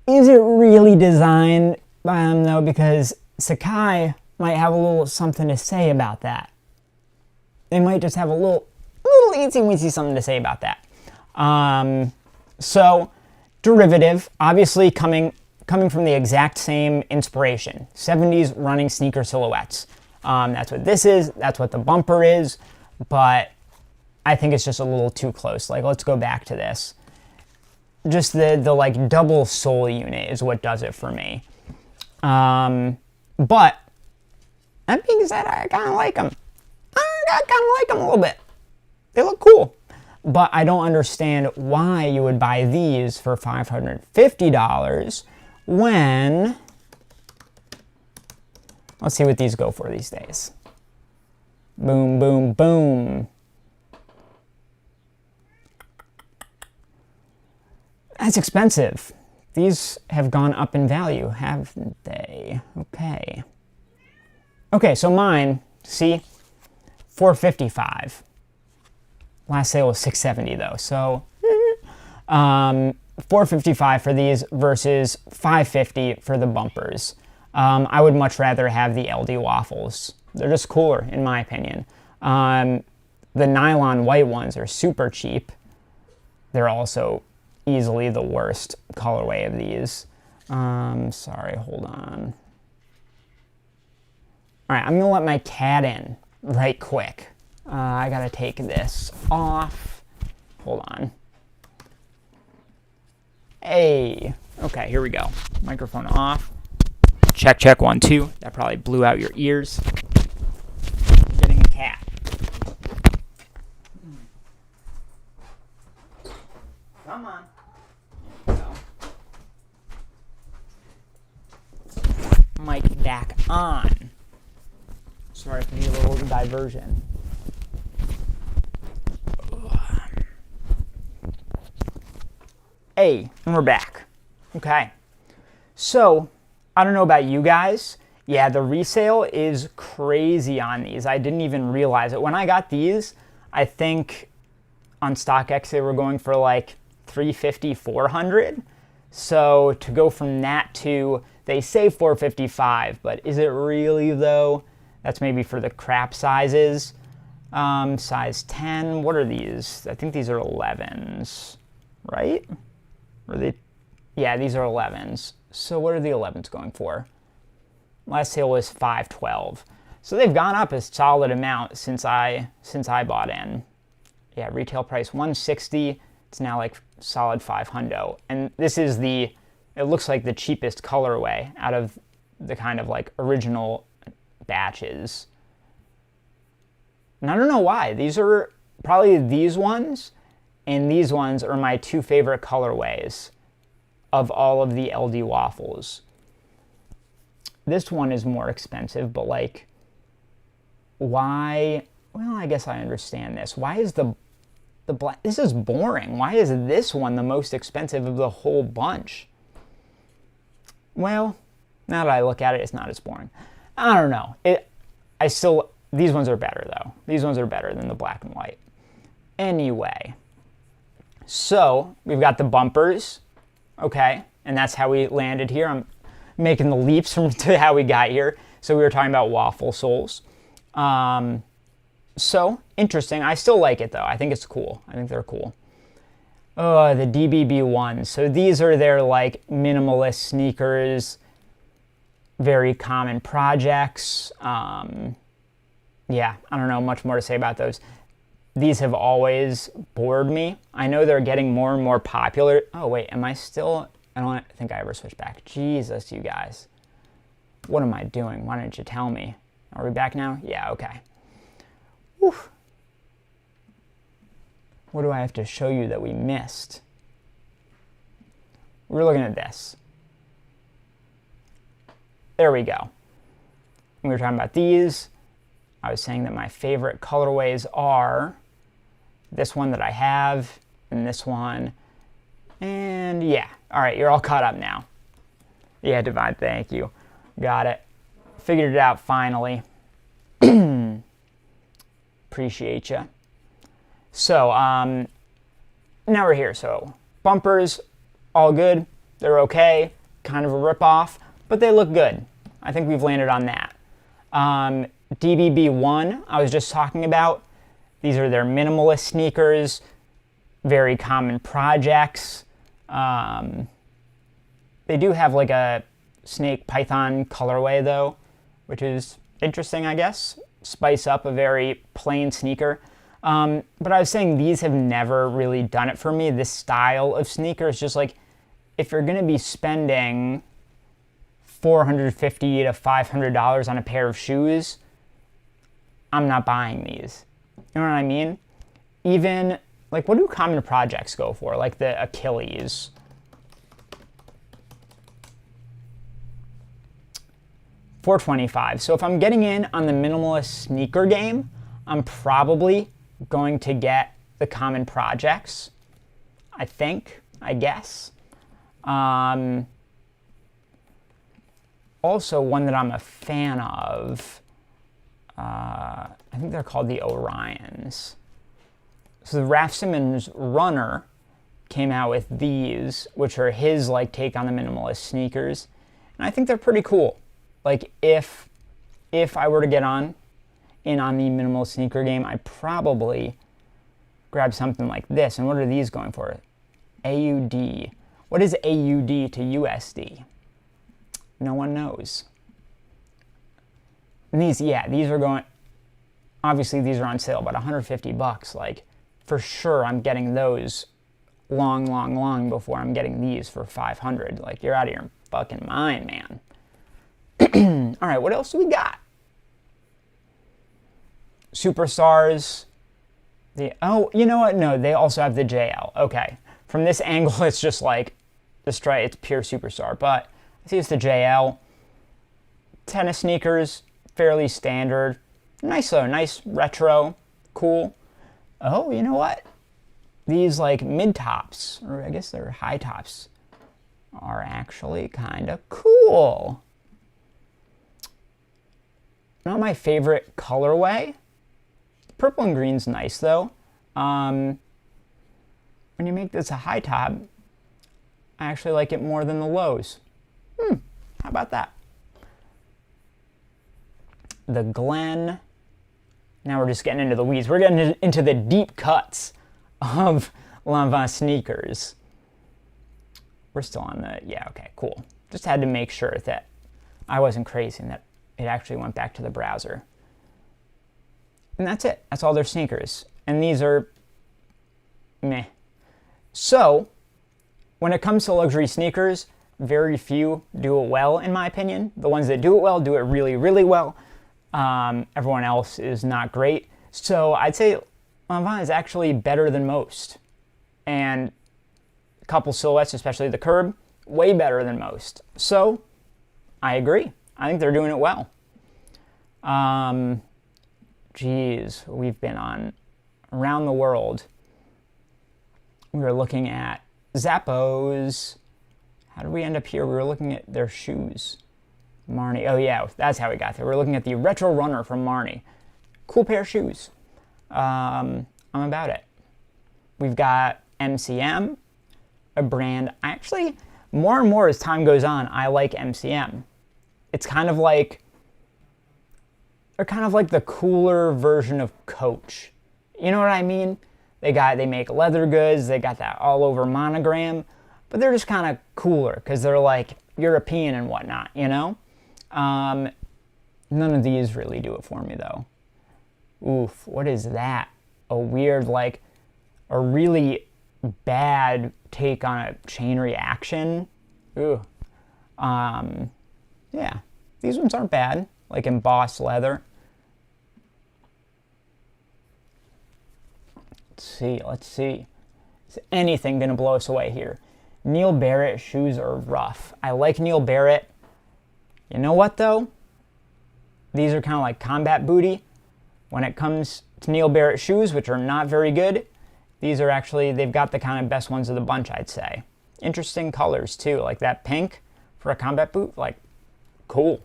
Is it really designed by him though? Because Sacai might have a little something to say about that. They might just have a little easy-weasy something to say about that. So, derivative, obviously coming from the exact same inspiration. 70s running sneaker silhouettes. That's what this is, that's what the bumper is, but I think it's just a little too close. Like, let's go back to this. Just the like double sole unit is what does it for me. But that being said, I kind of like them. I kind of like them a little bit. They look cool. But I don't understand why you would buy these for $550 when... Let's see what these go for these days. Boom, boom, boom. That's expensive. These have gone up in value, haven't they? Okay. Okay, so mine, see, $455. Last sale was $670 though, so $455 for these versus $550 for the bumpers. I would much rather have the LD Waffles. They're just cooler, in my opinion. The nylon white ones are super cheap. They're also easily the worst colorway of these. Sorry, hold on. All right, I'm gonna let my cat in right quick. I gotta take this off. Hold on. Hey, okay, here we go. Microphone off. Check, check, 1, 2. That probably blew out your ears. I'm getting a cat. Come on. There we go. Mic back on. Sorry for the little diversion. Hey, and we're back. Okay. So, I don't know about you guys. Yeah, the resale is crazy on these. I didn't even realize it. When I got these, I think on StockX they were going for like $350, $400. So to go from that to, they say $455, but is it really though? That's maybe for the crap sizes. Size 10, what are these? I think these are 11s, right? Are they? Yeah, these are 11s. So what are the 11s going for? Last sale was $512. So they've gone up a solid amount since I bought in. Yeah, retail price $160. It's now like solid $500. And this is it looks like the cheapest colorway out of the kind of like original batches. And I don't know why. These are probably these ones, and these ones are my two favorite colorways of all of the LD waffles. This one is more expensive, but like, why? Well, I guess I understand this. Why is the black? This is boring. Why is this one the most expensive of the whole bunch? Well, now that I look at it, it's not as boring. I don't know. These ones are better though. These ones are better than the black and white. Anyway, so we've got the bumpers, okay, and that's how we landed here. I'm making the leaps to how we got here. So we were talking about waffle soles. So interesting. I still like it though. I think it's cool. I think they're cool. Oh, the DBB ones. So these are their like minimalist sneakers, very common projects. Yeah, I don't know much more to say about those. These have always bored me. I know they're getting more and more popular. Oh wait, am I still? I don't think I ever switched back. Jesus, you guys. What am I doing? Why didn't you tell me? Are we back now? Yeah, okay. Whew. What do I have to show you that we missed? We're looking at this. There we go. We were talking about these. I was saying that my favorite colorways are this one that I have and this one. And yeah, all right, you're all caught up now. Yeah, Divine, thank you. Got it. Figured it out finally. Appreciate you. So now we're here. So bumpers, all good. They're okay. Kind of a ripoff, but they look good. I think we've landed on that. DBB1, I was just talking about. These are their minimalist sneakers, very common projects. They do have like a snake python colorway though, which is interesting, I guess. Spice up a very plain sneaker. But I was saying these have never really done it for me. This style of sneaker is just like, if you're going to be spending $450 to $500 on a pair of shoes, I'm not buying these. You know what I mean? Even, like, what do common projects go for? Like the Achilles. $425. So if I'm getting in on the minimalist sneaker game, I'm probably going to get the common projects. I guess. Also, one that I'm a fan of, I think they're called the Orions. So the Raf Simons Runner came out with these, which are his like take on the minimalist sneakers, and I think they're pretty cool. Like if I were to get in on the minimalist sneaker game, I'd probably grab something like this. And what are these going for? AUD. What is AUD to USD? No one knows. And these are going, obviously these are on sale, about $150. Like, for sure I'm getting those long before I'm getting these for $500. Like, you're out of your fucking mind, man. All right, what else do we got? Superstars. Oh, you know what? No, they also have the JL. Okay. From this angle, it's just like the stripe. It's pure Superstar. But I see it's the JL. Tennis sneakers, fairly standard. Nice though. Nice retro. Cool. Oh, you know what? These like mid tops, or I guess they're high tops, are actually kind of cool. Not my favorite colorway. Purple and green's nice though. When you make this a high top, I actually like it more than the lows. How about that? the Glen. Now we're just getting into the weeds. We're getting into the deep cuts of Lanvin sneakers. We're still on the, yeah, okay, cool. Just had to make sure that I wasn't crazy and that it actually went back to the browser. And that's it. That's all their sneakers. And these are meh. So, when it comes to luxury sneakers, very few do it well, in my opinion. The ones that do it well do it really, really well. Everyone else is not great. So I'd say Lanvin is actually better than most. And a couple silhouettes, especially the curb, way better than most. So I agree. I think they're doing it well. Geez, we've been on around the world. We were looking at Zappos. How did we end up here? We were looking at their shoes. Marni. Oh yeah, that's how we got there. We're looking at the Retro Runner from Marni. Cool pair of shoes. I'm about it. We've got MCM, a brand. Actually, more and more as time goes on, I like MCM. It's kind of like, they're kind of like the cooler version of Coach. You know what I mean? They make leather goods. They got that all over monogram, but they're just kind of cooler because they're like European and whatnot, you know? None of these really do it for me though. Oof, what is that? A weird, like, a really bad take on a chain reaction. Ooh. Yeah, these ones aren't bad, like embossed leather. Let's see. Is anything gonna blow us away here? Neil Barrett shoes are rough. I like Neil Barrett. You know what though? These are kind of like combat booty. When it comes to Neil Barrett shoes, which are not very good, these are actually, they've got the kind of best ones of the bunch, I'd say. Interesting colors too, like that pink for a combat boot, like, cool.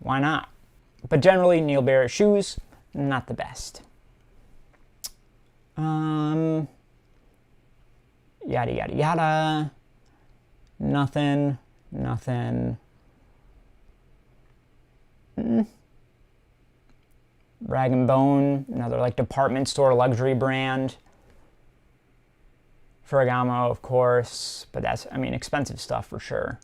Why not? But generally, Neil Barrett shoes, not the best. Yada, yada, yada. Nothing. Rag & Bone, another like department store luxury brand. Ferragamo, of course, but that's, I mean, expensive stuff for sure.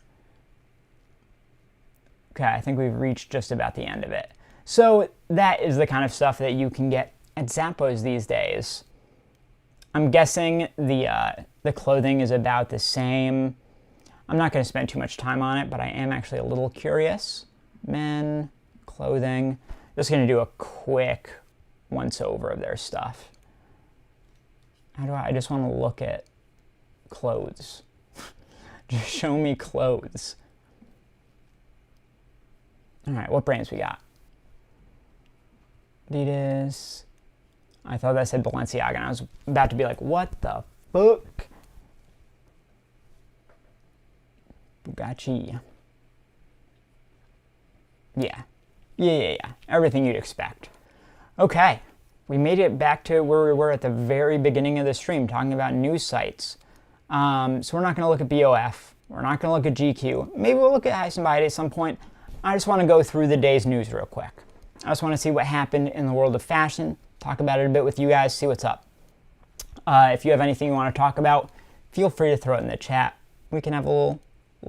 Okay, I think we've reached just about the end of it. So that is the kind of stuff that you can get at Zappos these days. I'm guessing the clothing is about the same. I'm not going to spend too much time on it, but I am actually a little curious. Men, clothing. Just going to do a quick once over of their stuff. I just want to look at clothes. Just show me clothes. All right, what brands we got? Adidas. I thought that said Balenciaga, and I was about to be like, what the fuck? Bugatti. Yeah. Everything you'd expect. Okay, we made it back to where we were at the very beginning of the stream, talking about news sites. So we're not going to look at BOF. We're not going to look at GQ. Maybe we'll look at Heist and Bite at some point. I just want to go through the day's news real quick. I just want to see what happened in the world of fashion, talk about it a bit with you guys, see what's up. If you have anything you want to talk about, feel free to throw it in the chat. We can have a little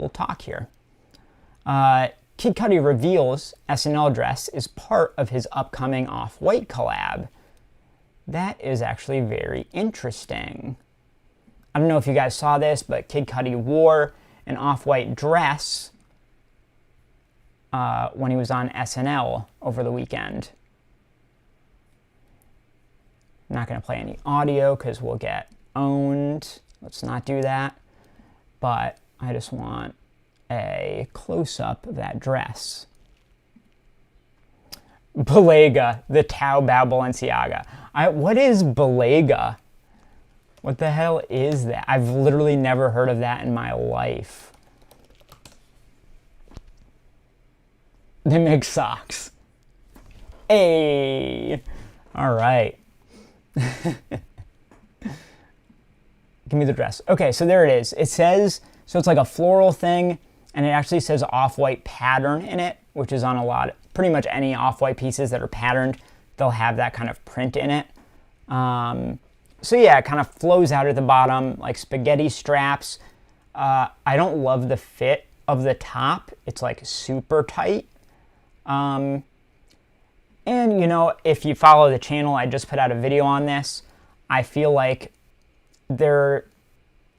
talk here. Kid Cudi reveals SNL dress is part of his upcoming Off-White collab. That is actually very interesting. I don't know if you guys saw this, but Kid Cudi wore an Off-White dress when he was on SNL over the weekend. I'm not going to play any audio because we'll get owned. Let's not do that. But I just want a close-up of that dress. Balega, the Tao Bao Balenciaga. What is Balega? What the hell is that? I've literally never heard of that in my life. They make socks. Hey! All right. Give me the dress. Okay, so there it is. It says, so it's like a floral thing, and it actually says off-white pattern in it, which is on pretty much any off-white pieces that are patterned, they'll have that kind of print in it. So yeah, it kind of flows out at the bottom like spaghetti straps. I don't love the fit of the top. It's like super tight. And you know, if you follow the channel, I just put out a video on this. I feel like there are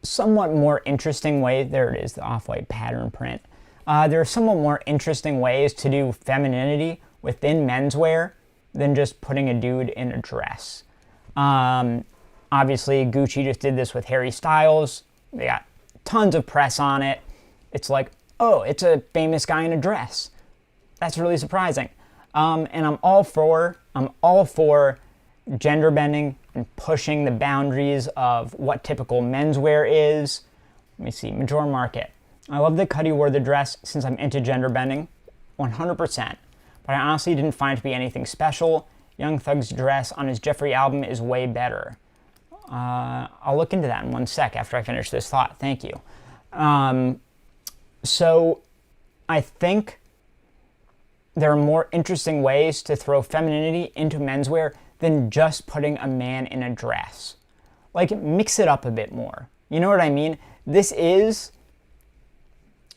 somewhat more interesting ways, there it is, the off-white pattern print. There are somewhat more interesting ways to do femininity within menswear than just putting a dude in a dress. Obviously, Gucci just did this with Harry Styles. They got tons of press on it. It's like, oh, it's a famous guy in a dress. That's really surprising. And I'm all for gender bending and pushing the boundaries of what typical menswear is. Let me see, Major Market. I love that Cudi wore the dress since I'm into gender bending, 100%. But I honestly didn't find it to be anything special. Young Thug's dress on his Jeffree album is way better. I'll look into that in one sec after I finish this thought. Thank you. So I think there are more interesting ways to throw femininity into menswear than just putting a man in a dress. Like, mix it up a bit more. You know what I mean? This is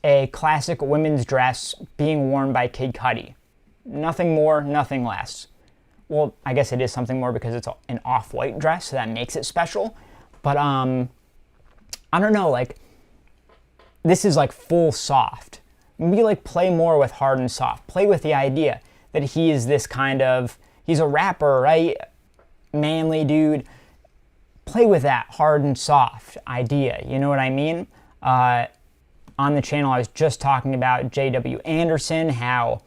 a classic women's dress being worn by Kid Cudi. Nothing more, nothing less. Well, I guess it is something more because it's an off-white dress, so that makes it special. But, I don't know, like, this is like full soft. Maybe like play more with hard and soft. Play with the idea that he is this kind of, he's a rapper, right? Manly dude. Play with that hard and soft idea. You know what I mean? On the channel, I was just talking about J.W. Anderson, how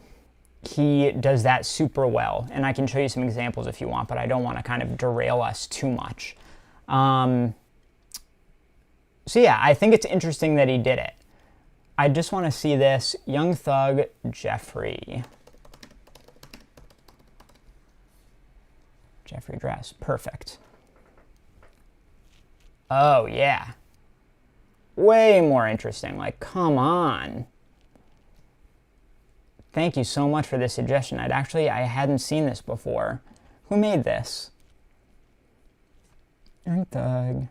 he does that super well. And I can show you some examples if you want, but I don't want to kind of derail us too much. So yeah, I think it's interesting that he did it. I just want to see this. Young Thug, Jeffree. Jeffree dress. Perfect. Oh, yeah. Way more interesting. Like, come on. Thank you so much for this suggestion. I hadn't seen this before. Who made this? Young Thug.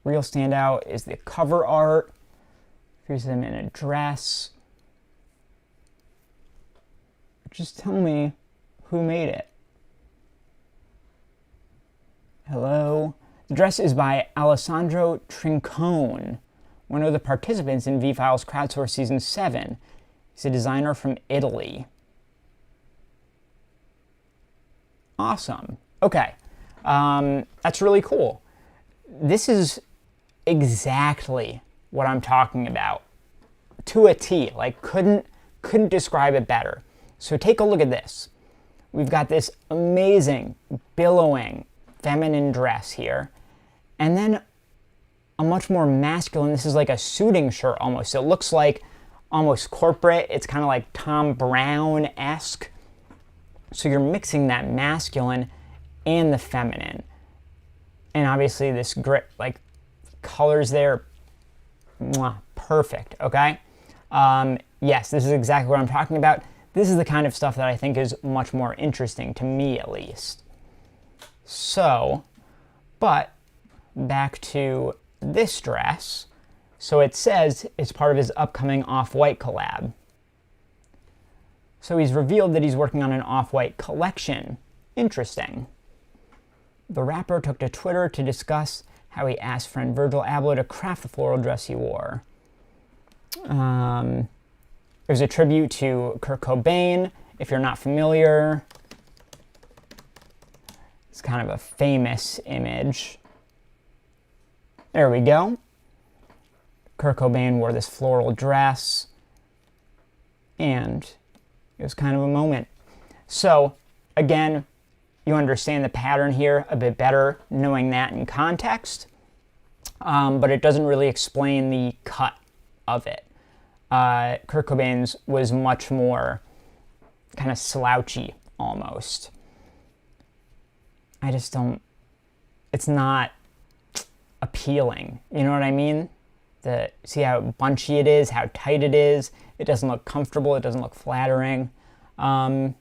Real standout is the cover art. Here's him in a dress. Just tell me who made it. Hello? The dress is by Alessandro Trincone, one of the participants in V-Files Crowdsource Season 7. He's a designer from Italy. Awesome. Okay. That's really cool. This is exactly what I'm talking about. To a T. Like, couldn't describe it better. So take a look at this. We've got this amazing, billowing, feminine dress here. And then a much more masculine, this is like a suiting shirt almost. It looks like almost corporate. It's kind of like Tom Brown-esque. So you're mixing that masculine and the feminine. And obviously this grit, like colors there, mwah, perfect, okay? Yes, this is exactly what I'm talking about. This is the kind of stuff that I think is much more interesting, to me at least. So, but back to this dress. So it says it's part of his upcoming Off-White collab. So he's revealed that he's working on an Off-White collection. Interesting. The rapper took to Twitter to discuss how he asked friend Virgil Abloh to craft the floral dress he wore. It was a tribute to Kurt Cobain. If you're not familiar, it's kind of a famous image. There we go. Kurt Cobain wore this floral dress, and it was kind of a moment. So, again, you understand the pattern here a bit better knowing that in context, but it doesn't really explain the cut of it. Kurt Cobain's was much more kind of slouchy almost. I just don't, it's not appealing, you know what I mean? See how bunchy it is, how tight it is. It doesn't look comfortable. It doesn't look flattering. I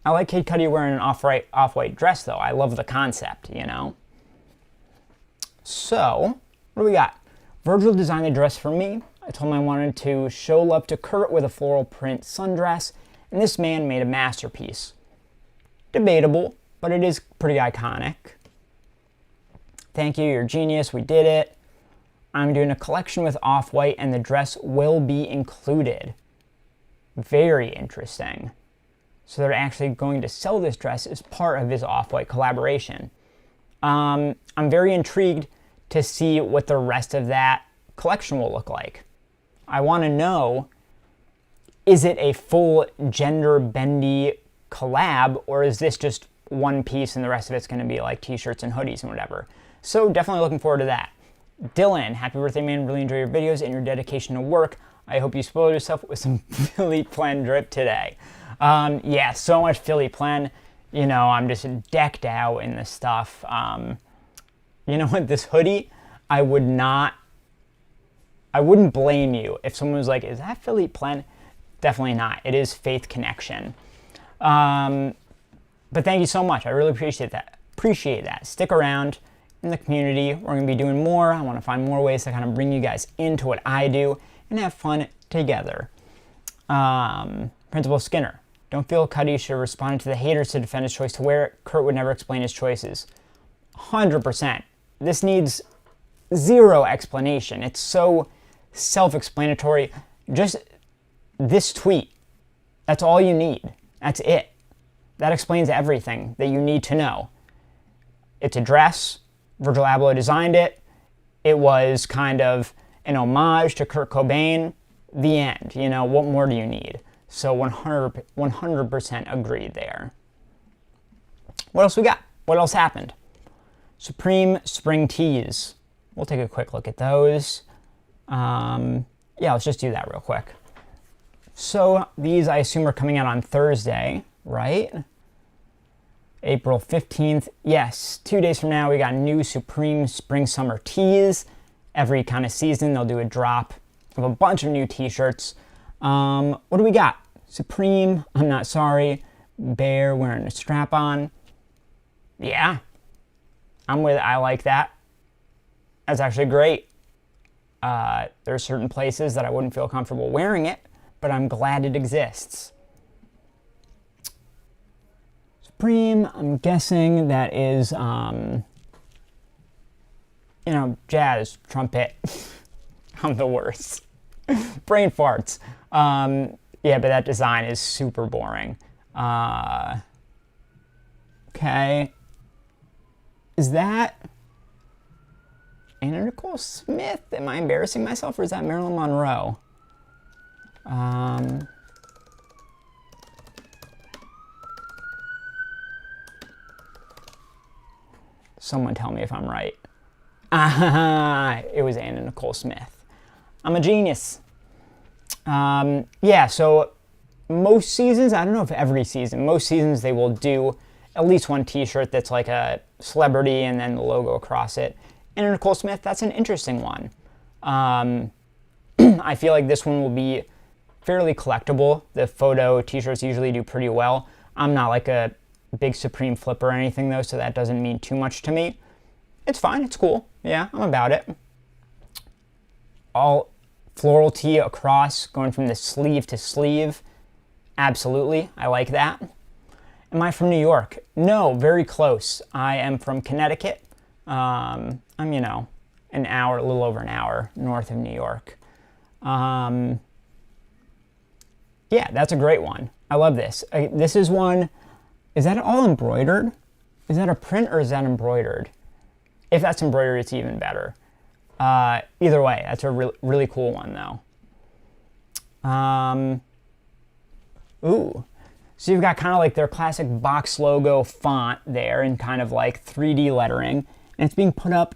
like Kid Cudi wearing an off-white dress, though. I love the concept, you know? So, what do we got? Virgil designed the dress for me. I told him I wanted to show love to Kurt with a floral print sundress, and this man made a masterpiece. Debatable, but it is pretty iconic. Thank you, you're a genius, we did it. I'm doing a collection with Off-White, and the dress will be included. Very interesting. So they're actually going to sell this dress as part of his Off-White collaboration. I'm very intrigued to see what the rest of that collection will look like. I want to know, is it a full gender-bendy collab, or is this just one piece and the rest of it's going to be like t-shirts and hoodies and whatever? So definitely looking forward to that. Dylan, happy birthday, man. Really enjoy your videos and your dedication to work. I hope you spoiled yourself with some Philly Plen drip today. Yeah, so much Philly Plen. You know, I'm just decked out in this stuff. You know what, this hoodie, I wouldn't blame you if someone was like, is that Philly Plen? Definitely not. It is Faith Connection. But thank you so much. I really appreciate that. Stick around in the community. We're going to be doing more. I want to find more ways to kind of bring you guys into what I do and have fun together. Principal Skinner. Don't feel Cudi should have responded to the haters to defend his choice to wear it. Kurt would never explain his choices. 100%. This needs zero explanation. It's so self-explanatory. Just this tweet. That's all you need. That's it. That explains everything that you need to know. It's a dress. Virgil Abloh designed it. It was kind of an homage to Kurt Cobain. The end. You know, what more do you need? So 100% agreed there. What else we got? What else happened? Supreme Spring Tees. We'll take a quick look at those. Yeah, let's just do that real quick. So these, I assume, are coming out on Thursday, right? April 15th. Yes, 2 days from now, we got new Supreme Spring Summer Tees. Every kind of season, they'll do a drop of a bunch of new t-shirts. What do we got? Supreme, I'm Not Sorry, Bear wearing a strap-on. Yeah, I'm with it. I like that. That's actually great. There's certain places that I wouldn't feel comfortable wearing it, but I'm glad it exists. Supreme, I'm guessing that is, you know, jazz, trumpet. I'm the worst. Brain farts. Yeah, but that design is super boring. Okay. Is that Anna Nicole Smith? Am I embarrassing myself, or is that Marilyn Monroe? Someone tell me if I'm right. It was Anna Nicole Smith. I'm a genius. Yeah, so most seasons, I don't know if every season, most seasons they will do at least one t-shirt that's like a celebrity and then the logo across it. And Nicole Smith, that's an interesting one. I feel like this one will be fairly collectible. The photo t-shirts usually do pretty well. I'm not like a big Supreme flipper or anything though, so that doesn't mean too much to me. It's fine, it's cool. Yeah, I'm about it. All floral tee across, going from the sleeve to sleeve. Absolutely, I like that. Am I from New York? No, very close. I am from Connecticut. I'm, you know, an hour, a little over an hour north of New York. Yeah, that's a great one. I love this. This is one, is that all embroidered? Is that a print or is that embroidered? If that's embroidered, it's even better. Either way, that's a really cool one though. Ooh. So you've got kind of like their classic box logo font there and kind of like 3D lettering. And it's being put up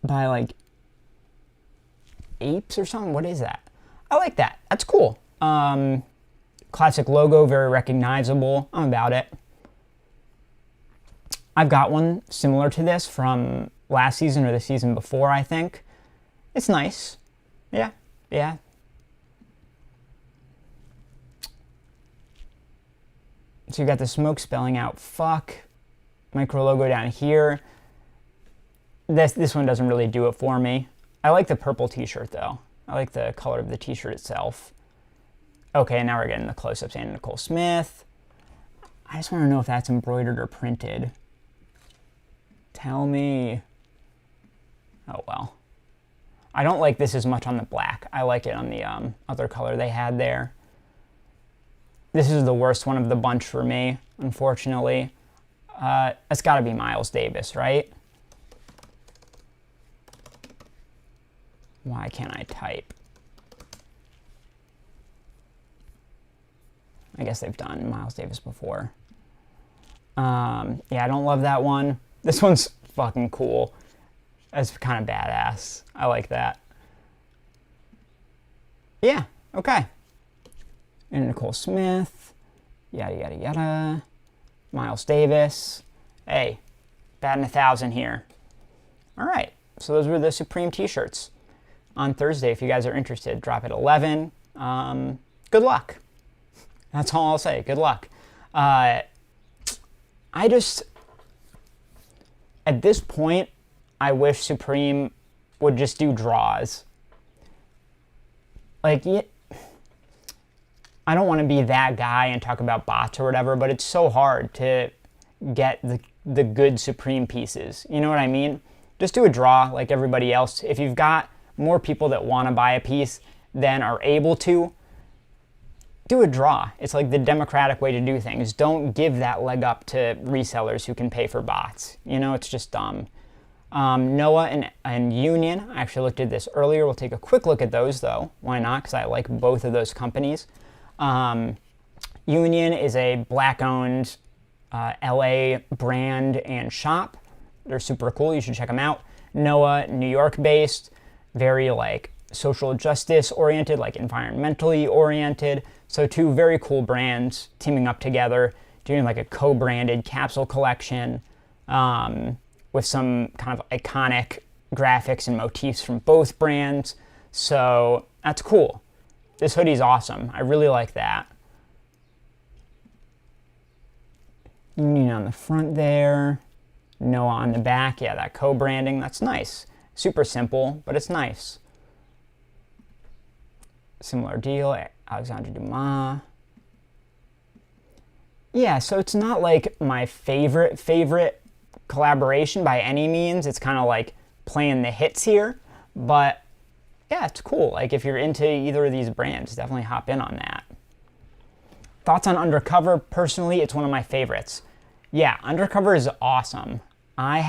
by like apes or something. What is that? I like that. That's cool. Classic logo, very recognizable. I'm about it. I've got one similar to this from last season or the season before, I think. It's nice. Yeah, yeah. So you got the smoke spelling out fuck, micro logo down here. This one doesn't really do it for me. I like the purple t-shirt though. I like the color of the t-shirt itself. Okay, now we're getting the close-ups. Anna Nicole Smith. I just want to know if that's embroidered or printed. Tell me. Oh well. I don't like this as much on the black. I like it on the other color they had there. This is the worst one of the bunch for me, unfortunately. It's got to be Miles Davis, right? Why can't I type? I guess they've done Miles Davis before. Yeah, I don't love that one. This one's fucking cool. That's kind of badass. I like that. Yeah, okay. And Nicole Smith. Yada, yada, yada. Miles Davis. Hey, batting 1,000 here. All right, so those were the Supreme t-shirts. On Thursday, if you guys are interested, drop at 11. Good luck. That's all I'll say. Good luck. At this point, I wish Supreme would just do draws. Like, I don't want to be that guy and talk about bots or whatever, but it's so hard to get the good Supreme pieces. You know what I mean? Just do a draw like everybody else. If you've got more people that want to buy a piece than are able to, do a draw. It's like the democratic way to do things. Don't give that leg up to resellers who can pay for bots. You know, it's just dumb. Noah and Union, I actually looked at this earlier. We'll take a quick look at those though. Why not? Because I like both of those companies. Union is a black-owned LA brand and shop. They're super cool. You should check them out. Noah, New York-based, very like social justice oriented, like environmentally oriented. So two very cool brands teaming up together, doing like a co-branded capsule collection with some kind of iconic graphics and motifs from both brands. So that's cool. This hoodie's awesome. I really like that. Union on the front there. Noah on the back. Yeah, that co-branding, that's nice. Super simple, but it's nice. Similar deal, Alexandre Dumas. Yeah, so it's not like my favorite collaboration by any means. It's kind of like playing the hits here, but yeah, it's cool. Like if you're into either of these brands, definitely hop in on that. Thoughts on Undercover? Personally, it's one of my favorites. Yeah, Undercover is awesome. I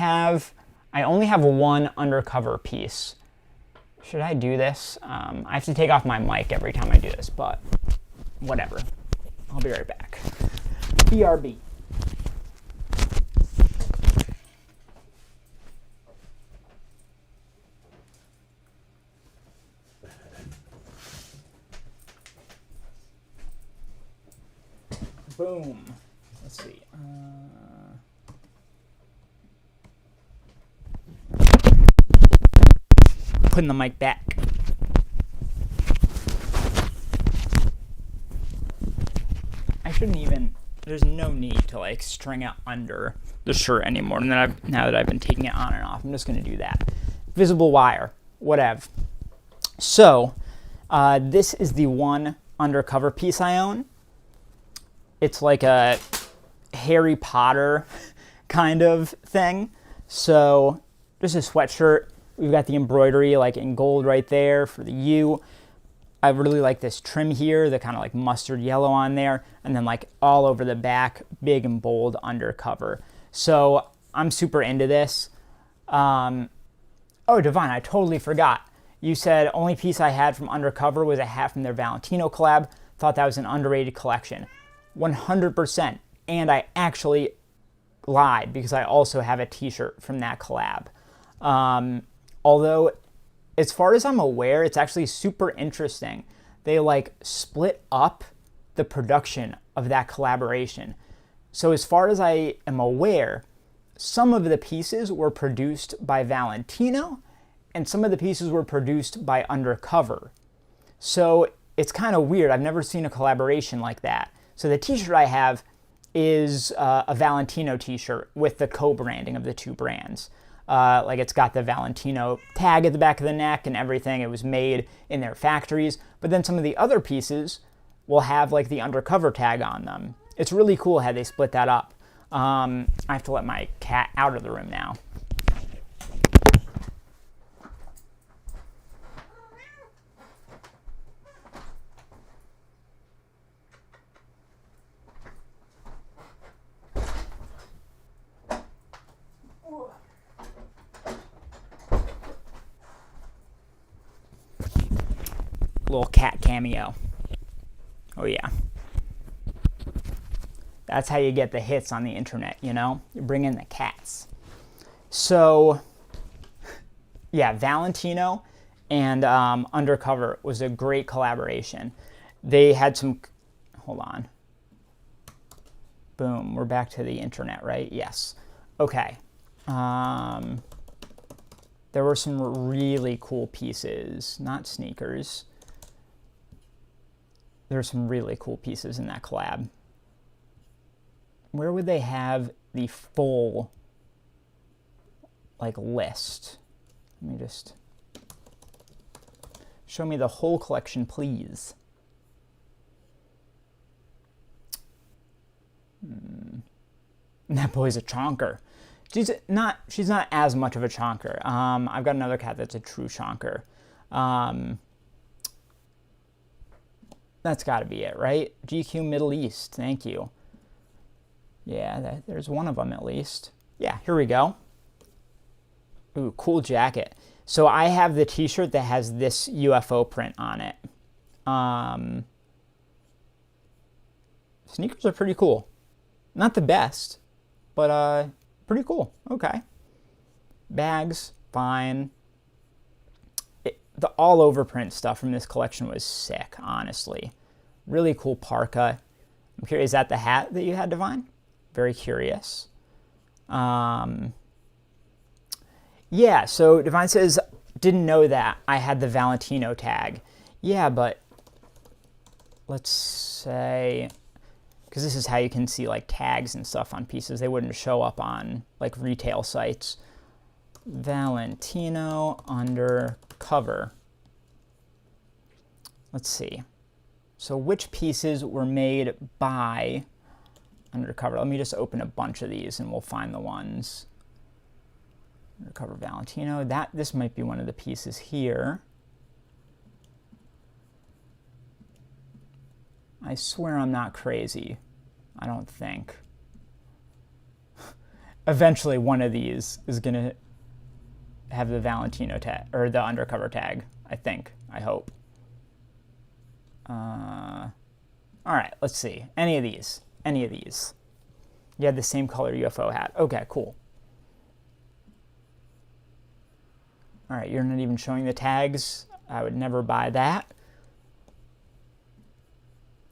only have one Undercover piece. Should I do this? I have to take off my mic every time I do this, but whatever. I'll be right back. BRB. Boom. Let's see. Putting the mic back. I shouldn't even, there's no need to like string it under the shirt anymore. And then now that I've been taking it on and off, I'm just going to do that. Visible wire, whatever. So this is the one Undercover piece I own. It's like a Harry Potter kind of thing. So just a sweatshirt. We've got the embroidery like in gold right there for the U. I really like this trim here, the kind of like mustard yellow on there, and then like all over the back, big and bold Undercover. So I'm super into this. Oh, Devon, I totally forgot. You said only piece I had from Undercover was a hat from their Valentino collab. Thought that was an underrated collection. 100%. And I actually lied because I also have a t-shirt from that collab. Although, as far as I'm aware, it's actually super interesting. They like split up the production of that collaboration. So as far as I am aware, some of the pieces were produced by Valentino and some of the pieces were produced by Undercover. So it's kind of weird. I've never seen a collaboration like that. So the t-shirt I have is a Valentino t-shirt with the co-branding of the two brands. Like it's got the Valentino tag at the back of the neck and everything. It was made in their factories. But then some of the other pieces will have like the Undercover tag on them. It's really cool how they split that up. I have to let my cat out of the room now. Little cat cameo. Oh yeah. That's how you get the hits on the internet, you know? You bring in the cats. So, yeah, Valentino and Undercover was a great collaboration. They had some... Hold on. Boom. We're back to the internet, right? Yes. Okay. There were some really cool pieces. Not sneakers. There were some really cool pieces in that collab. Where would they have the full, like, list? Let me just... Show me the whole collection, please. That boy's a chonker. She's not as much of a chonker. I've got another cat that's a true chonker. That's got to be it, right? GQ Middle East, thank you. Yeah, there's one of them at least. Yeah, here we go. Ooh, cool jacket. So I have the t-shirt that has this UFO print on it. Sneakers are pretty cool. Not the best, but pretty cool. Okay. Bags, fine. The all-over print stuff from this collection was sick, honestly. Really cool parka. I'm curious, is that the hat that you had, Divine? Very curious. Yeah, so Divine says, didn't know that I had the Valentino tag. Yeah, but let's say, because this is how you can see like tags and stuff on pieces. They wouldn't show up on like retail sites. Valentino Undercover. Let's see. So which pieces were made by Undercover? Let me just open a bunch of these and we'll find the ones. Undercover Valentino. This might be one of the pieces here. I swear I'm not crazy. I don't think. Eventually one of these is going to have the Valentino tag, or the Undercover tag, I think. I hope. All right, let's see. Any of these. Any of these. You had the same color UFO hat. Okay, cool. All right, you're not even showing the tags. I would never buy that.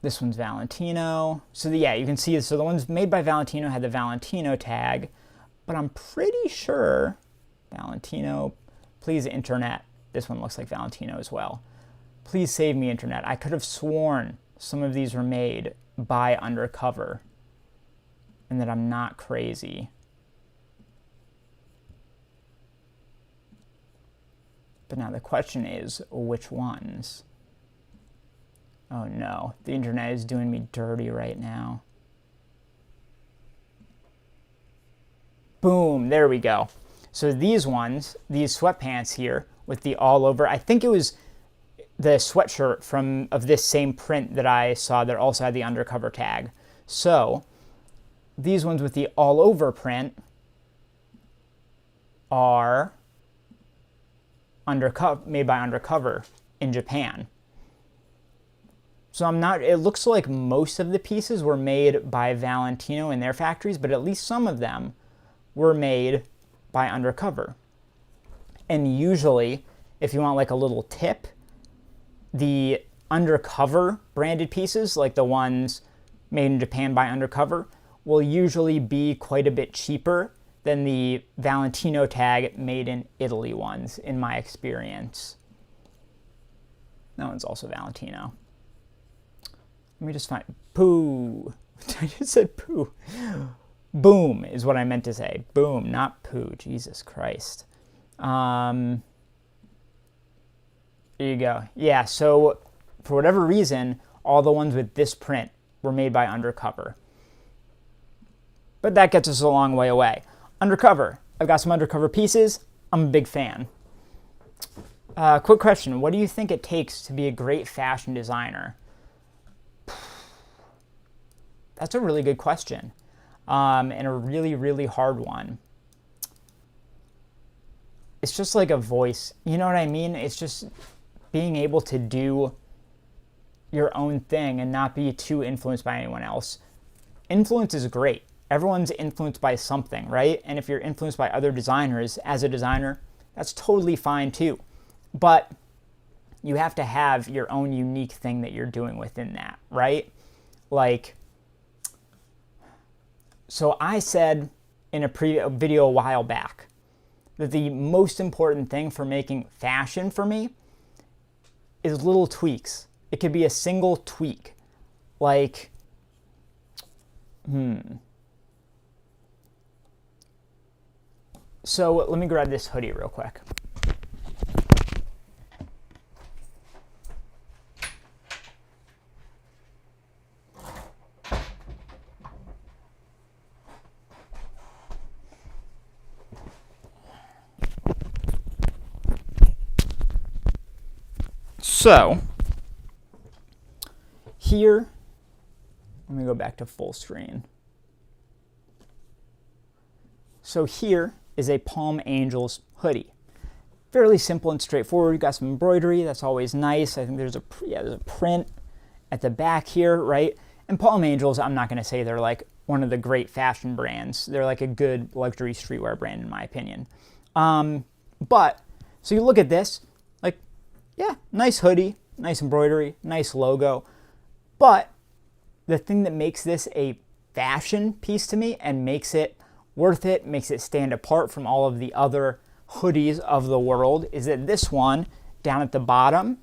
This one's Valentino. So yeah, you can see, so the ones made by Valentino had the Valentino tag, but I'm pretty sure Valentino, please internet. This one looks like Valentino as well. Please save me, internet. I could have sworn some of these were made by Undercover and that I'm not crazy. But now the question is, which ones? Oh no, the internet is doing me dirty right now. Boom, there we go. So these ones, these sweatpants here with the all over, I think it was the sweatshirt of this same print that I saw that also had the Undercover tag. So these ones with the all over print are made by Undercover in Japan. So it looks like most of the pieces were made by Valentino in their factories, but at least some of them were made by Undercover. And usually, if you want like a little tip, the Undercover branded pieces, like the ones made in Japan by Undercover, will usually be quite a bit cheaper than the Valentino tag made in Italy ones, in my experience. That one's also Valentino. Let me just find, poo. I just said poo. Boom is what I meant to say. Boom, not poo. Jesus Christ. There you go. Yeah, so for whatever reason, all the ones with this print were made by Undercover. But that gets us a long way away. Undercover. I've got some Undercover pieces. I'm a big fan. Quick question. What do you think it takes to be a great fashion designer? That's a really good question. And a really, really hard one. It's just like a voice. You know what I mean? It's just being able to do your own thing and not be too influenced by anyone else. Influence is great. Everyone's influenced by something, right? And if you're influenced by other designers as a designer, that's totally fine too. But you have to have your own unique thing that you're doing within that, right? Like, so I said in a video a while back that the most important thing for making fashion for me is little tweaks. It could be a single tweak. Like, So let me grab this hoodie real quick. So here, let me go back to full screen. So here is a Palm Angels hoodie. Fairly simple and straightforward. You've got some embroidery, that's always nice. I think there's a print at the back here, right? And Palm Angels, I'm not gonna say they're like one of the great fashion brands. They're like a good luxury streetwear brand in my opinion. But, so you look at this, like, yeah, nice hoodie, nice embroidery, nice logo. But the thing that makes this a fashion piece to me and makes it worth it, makes it stand apart from all of the other hoodies of the world, is that this one down at the bottom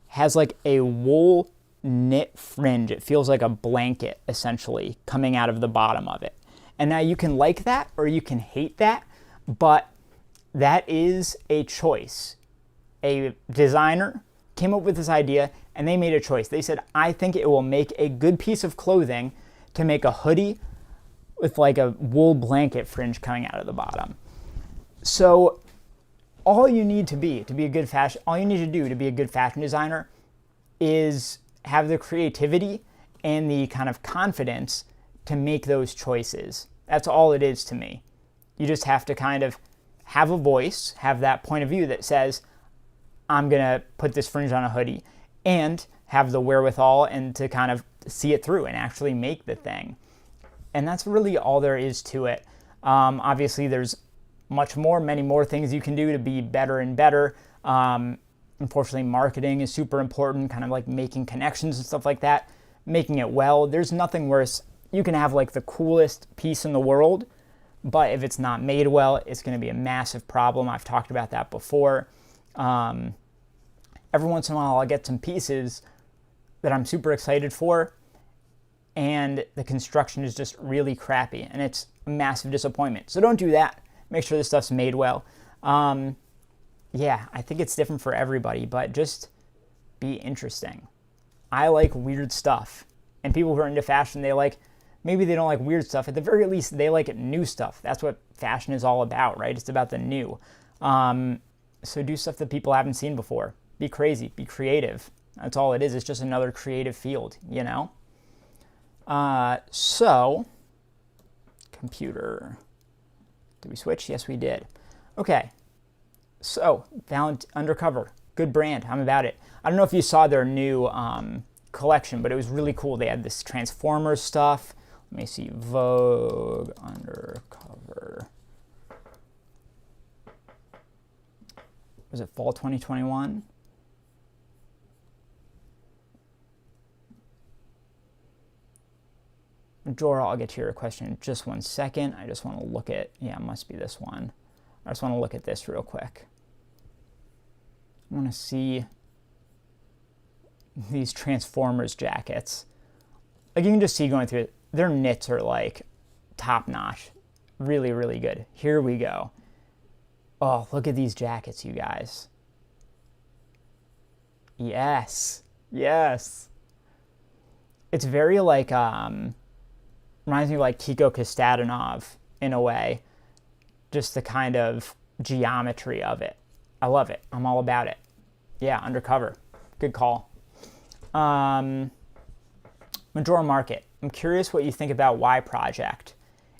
has like a wool knit fringe. It feels like a blanket essentially coming out of the bottom of it. And now you can like that or you can hate that, but that is a choice. A designer came up with this idea and they made a choice. They said, I think it will make a good piece of clothing to make a hoodie with like a wool blanket fringe coming out of the bottom. So all you need to be a good fashion, all you need to do to be a good fashion designer is have the creativity and the kind of confidence to make those choices. That's all it is to me. You just have to kind of have a voice, have that point of view that says, I'm gonna put this fringe on a hoodie, and have the wherewithal and to kind of see it through and actually make the thing. And that's really all there is to it. Obviously, there's many more things you can do to be better and better. Unfortunately, marketing is super important, kind of like making connections and stuff like that, making it well. There's nothing worse. You can have like the coolest piece in the world, but if it's not made well, it's going to be a massive problem. I've talked about that before. Every once in a while, I'll get some pieces that I'm super excited for, and the construction is just really crappy, and it's a massive disappointment. So don't do that. Make sure this stuff's made well. Yeah, I think it's different for everybody, but just be interesting. I like weird stuff, and people who are into fashion, maybe they don't like weird stuff. At the very least, they like new stuff. That's what fashion is all about, right? It's about the new. So do stuff that people haven't seen before. Be crazy, be creative. That's all it is. It's just another creative field, you know? So, computer. Did we switch? Yes, we did. Okay. So, Undercover. Good brand. I'm about it. I don't know if you saw their new collection, but it was really cool. They had this Transformers stuff. Let me see. Vogue Undercover. Was it fall 2021? Majora, I'll get to your question in just 1 second. I just want to look at, yeah, it must be this one. I just want to look at this real quick. I want to see these Transformers jackets. Like, you can just see going through it, their knits are like top notch. Really, really good. Here we go. Oh, look at these jackets, you guys. Yes. Yes. It's very like, reminds me of like Kiko Kostatinov in a way. Just the kind of geometry of it. I love it. I'm all about it. Yeah, Undercover. Good call. Majora Market. I'm curious what you think about Y Project.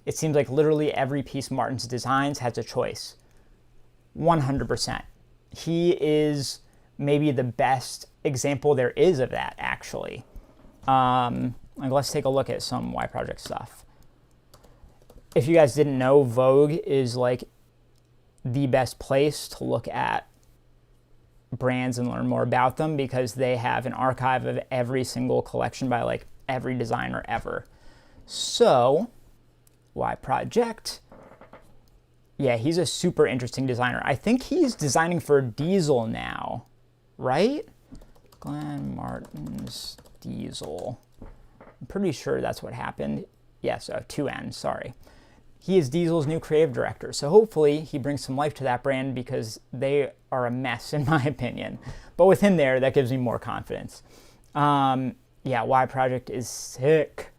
It seems like literally every piece Martin's designs has a choice. 100%. He is maybe the best example there is of that, actually. Like, let's take a look at some Y Project stuff. If you guys didn't know, Vogue is like the best place to look at brands and learn more about them because they have an archive of every single collection by like every designer ever. So, Y Project. Yeah, he's a super interesting designer. I think he's designing for Diesel now, right? Glenn Martin's Diesel. I'm pretty sure that's what happened. Yes, 2N, sorry. He is Diesel's new creative director, so hopefully he brings some life to that brand because they are a mess, in my opinion. But with him there, that gives me more confidence. Yeah, Y Project is sick.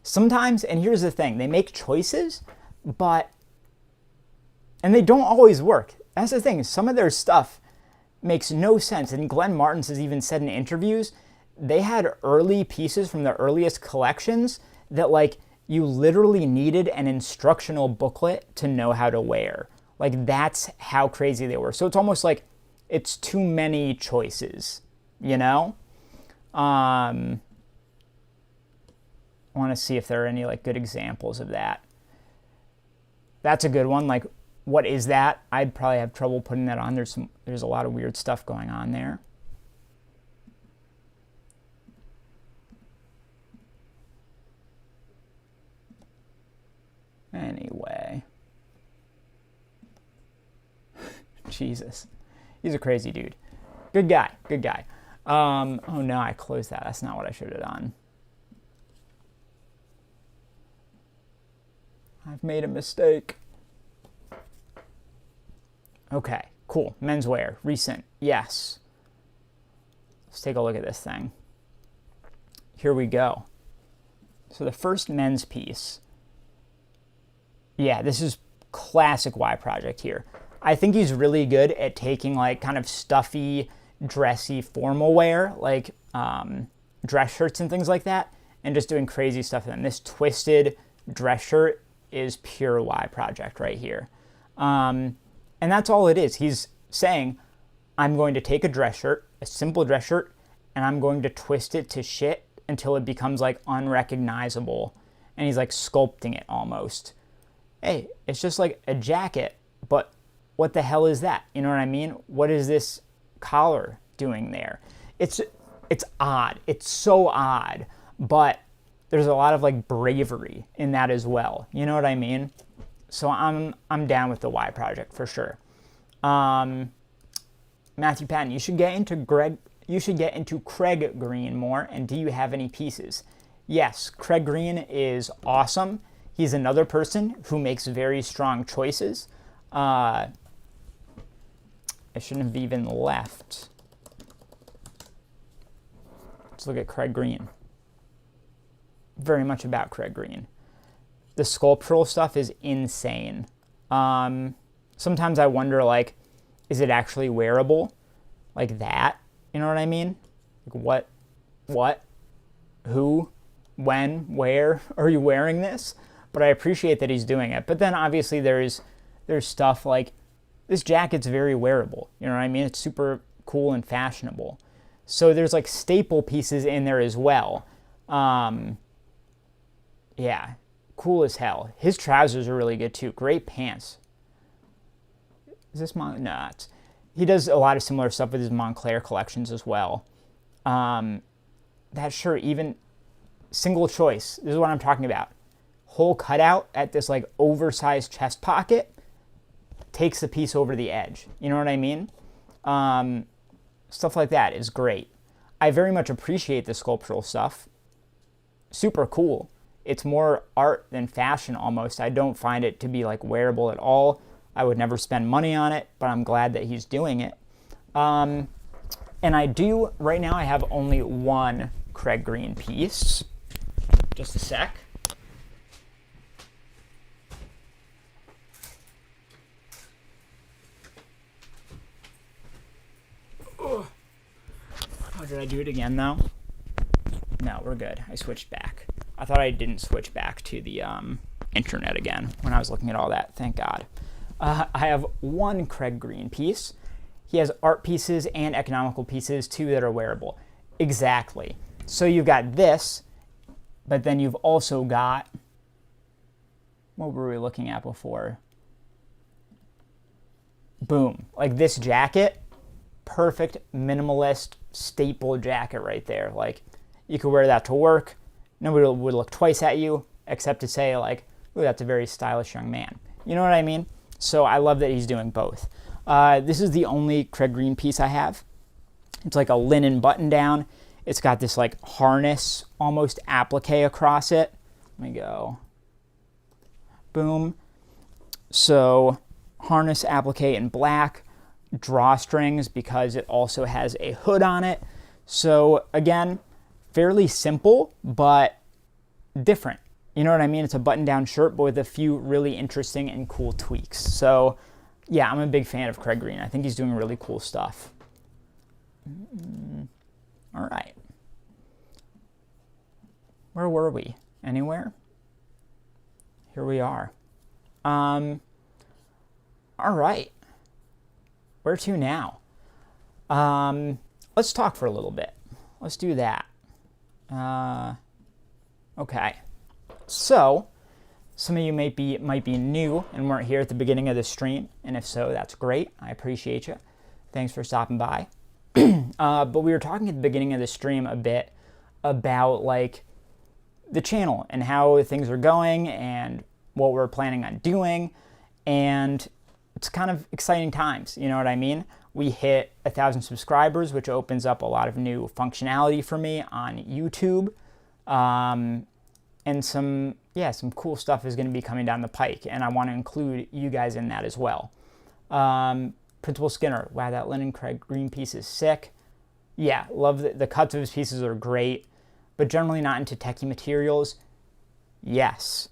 Sometimes, and here's the thing, they make choices, and they don't always work. That's the thing, some of their stuff makes no sense, and Glenn Martins has even said in interviews, they had early pieces from the earliest collections that like, you literally needed an instructional booklet to know how to wear. Like, that's how crazy they were. So it's almost like it's too many choices, you know? I want to see if there are any like good examples of that. That's a good one. Like, what is that? I'd probably have trouble putting that on. There's a lot of weird stuff going on there. Anyway. Jesus. He's a crazy dude. Good guy. Good guy. Oh no, I closed that. That's not what I should have done. I've made a mistake. Okay, cool. Menswear. Recent. Yes. Let's take a look at this thing. Here we go. So the first men's piece. Yeah, this is classic Y Project here. I think he's really good at taking like kind of stuffy, dressy formal wear, like dress shirts and things like that, and just doing crazy stuff with them. This twisted dress shirt is pure Y Project right here. And that's all it is. He's saying, I'm going to take a dress shirt, a simple dress shirt, and I'm going to twist it to shit until it becomes like unrecognizable. And he's like sculpting it almost. Hey, it's just like a jacket, but what the hell is that? You know what I mean? What is this collar doing there? It's odd. It's so odd, but there's a lot of like bravery in that as well. You know what I mean? So I'm down with the Y Project for sure. Matthew Patton, you should get into Craig Green more. And do you have any pieces? Yes, Craig Green is awesome. He's another person who makes very strong choices. I shouldn't have even left. Let's look at Craig Green. Very much about Craig Green. The sculptural stuff is insane. Sometimes I wonder, like, is it actually wearable? Like that? You know what I mean? Like what? Who? When? Where are you wearing this? But I appreciate that he's doing it. But then obviously there's stuff like this jacket's very wearable. You know what I mean? It's super cool and fashionable. So there's like staple pieces in there as well. Yeah, cool as hell. His trousers are really good too. Great pants. Is this no? He does a lot of similar stuff with his Montclair collections as well. That shirt, even single choice. This is what I'm talking about. Hole cutout at this like oversized chest pocket takes the piece over the edge. You know what I mean? Stuff like that is great. I very much appreciate the sculptural stuff. Super cool. It's more art than fashion almost. I don't find it to be like wearable at all. I would never spend money on it, but I'm glad that he's doing it. And I do, right now I have only one Craig Green piece. Just a sec. Oh, did I do it again though? No, we're good. I switched back. I thought I didn't switch back to the internet again when I was looking at all that. Thank God. I have one Craig Green piece. He has art pieces and economical pieces too that are wearable. Exactly. So you've got this, but then you've also got, what were we looking at before? Boom. Like this jacket, perfect minimalist staple jacket right there. Like you could wear that to work. Nobody would look twice at you except to say like, ooh, that's a very stylish young man. You know what I mean? So I love that he's doing both. This is the only Craig Green piece I have. It's like a linen button down. It's got this like harness, almost applique across it. Let me go. Boom. So harness applique in black, drawstrings because it also has a hood on it. So again, fairly simple, but different. You know what I mean? It's a button-down shirt, but with a few really interesting and cool tweaks. So yeah, I'm a big fan of Craig Green. I think he's doing really cool stuff. All right. Where were we? Anywhere? Here we are. All right. Where to now? Let's talk for a little bit. Let's do that. Okay. So, some of you might be new and weren't here at the beginning of the stream, and if so, that's great. I appreciate you. Thanks for stopping by. But we were talking at the beginning of the stream a bit about like the channel and how things are going and what we're planning on doing, and it's kind of exciting times. You know what I mean? We hit 1,000 subscribers, which opens up a lot of new functionality for me on YouTube. And some cool stuff is going to be coming down the pike, and I want to include you guys in that as well. Principal Skinner, wow, that linen Craig Green piece is sick. Yeah, love the cuts of his pieces are great, but generally not into techie materials. Yes.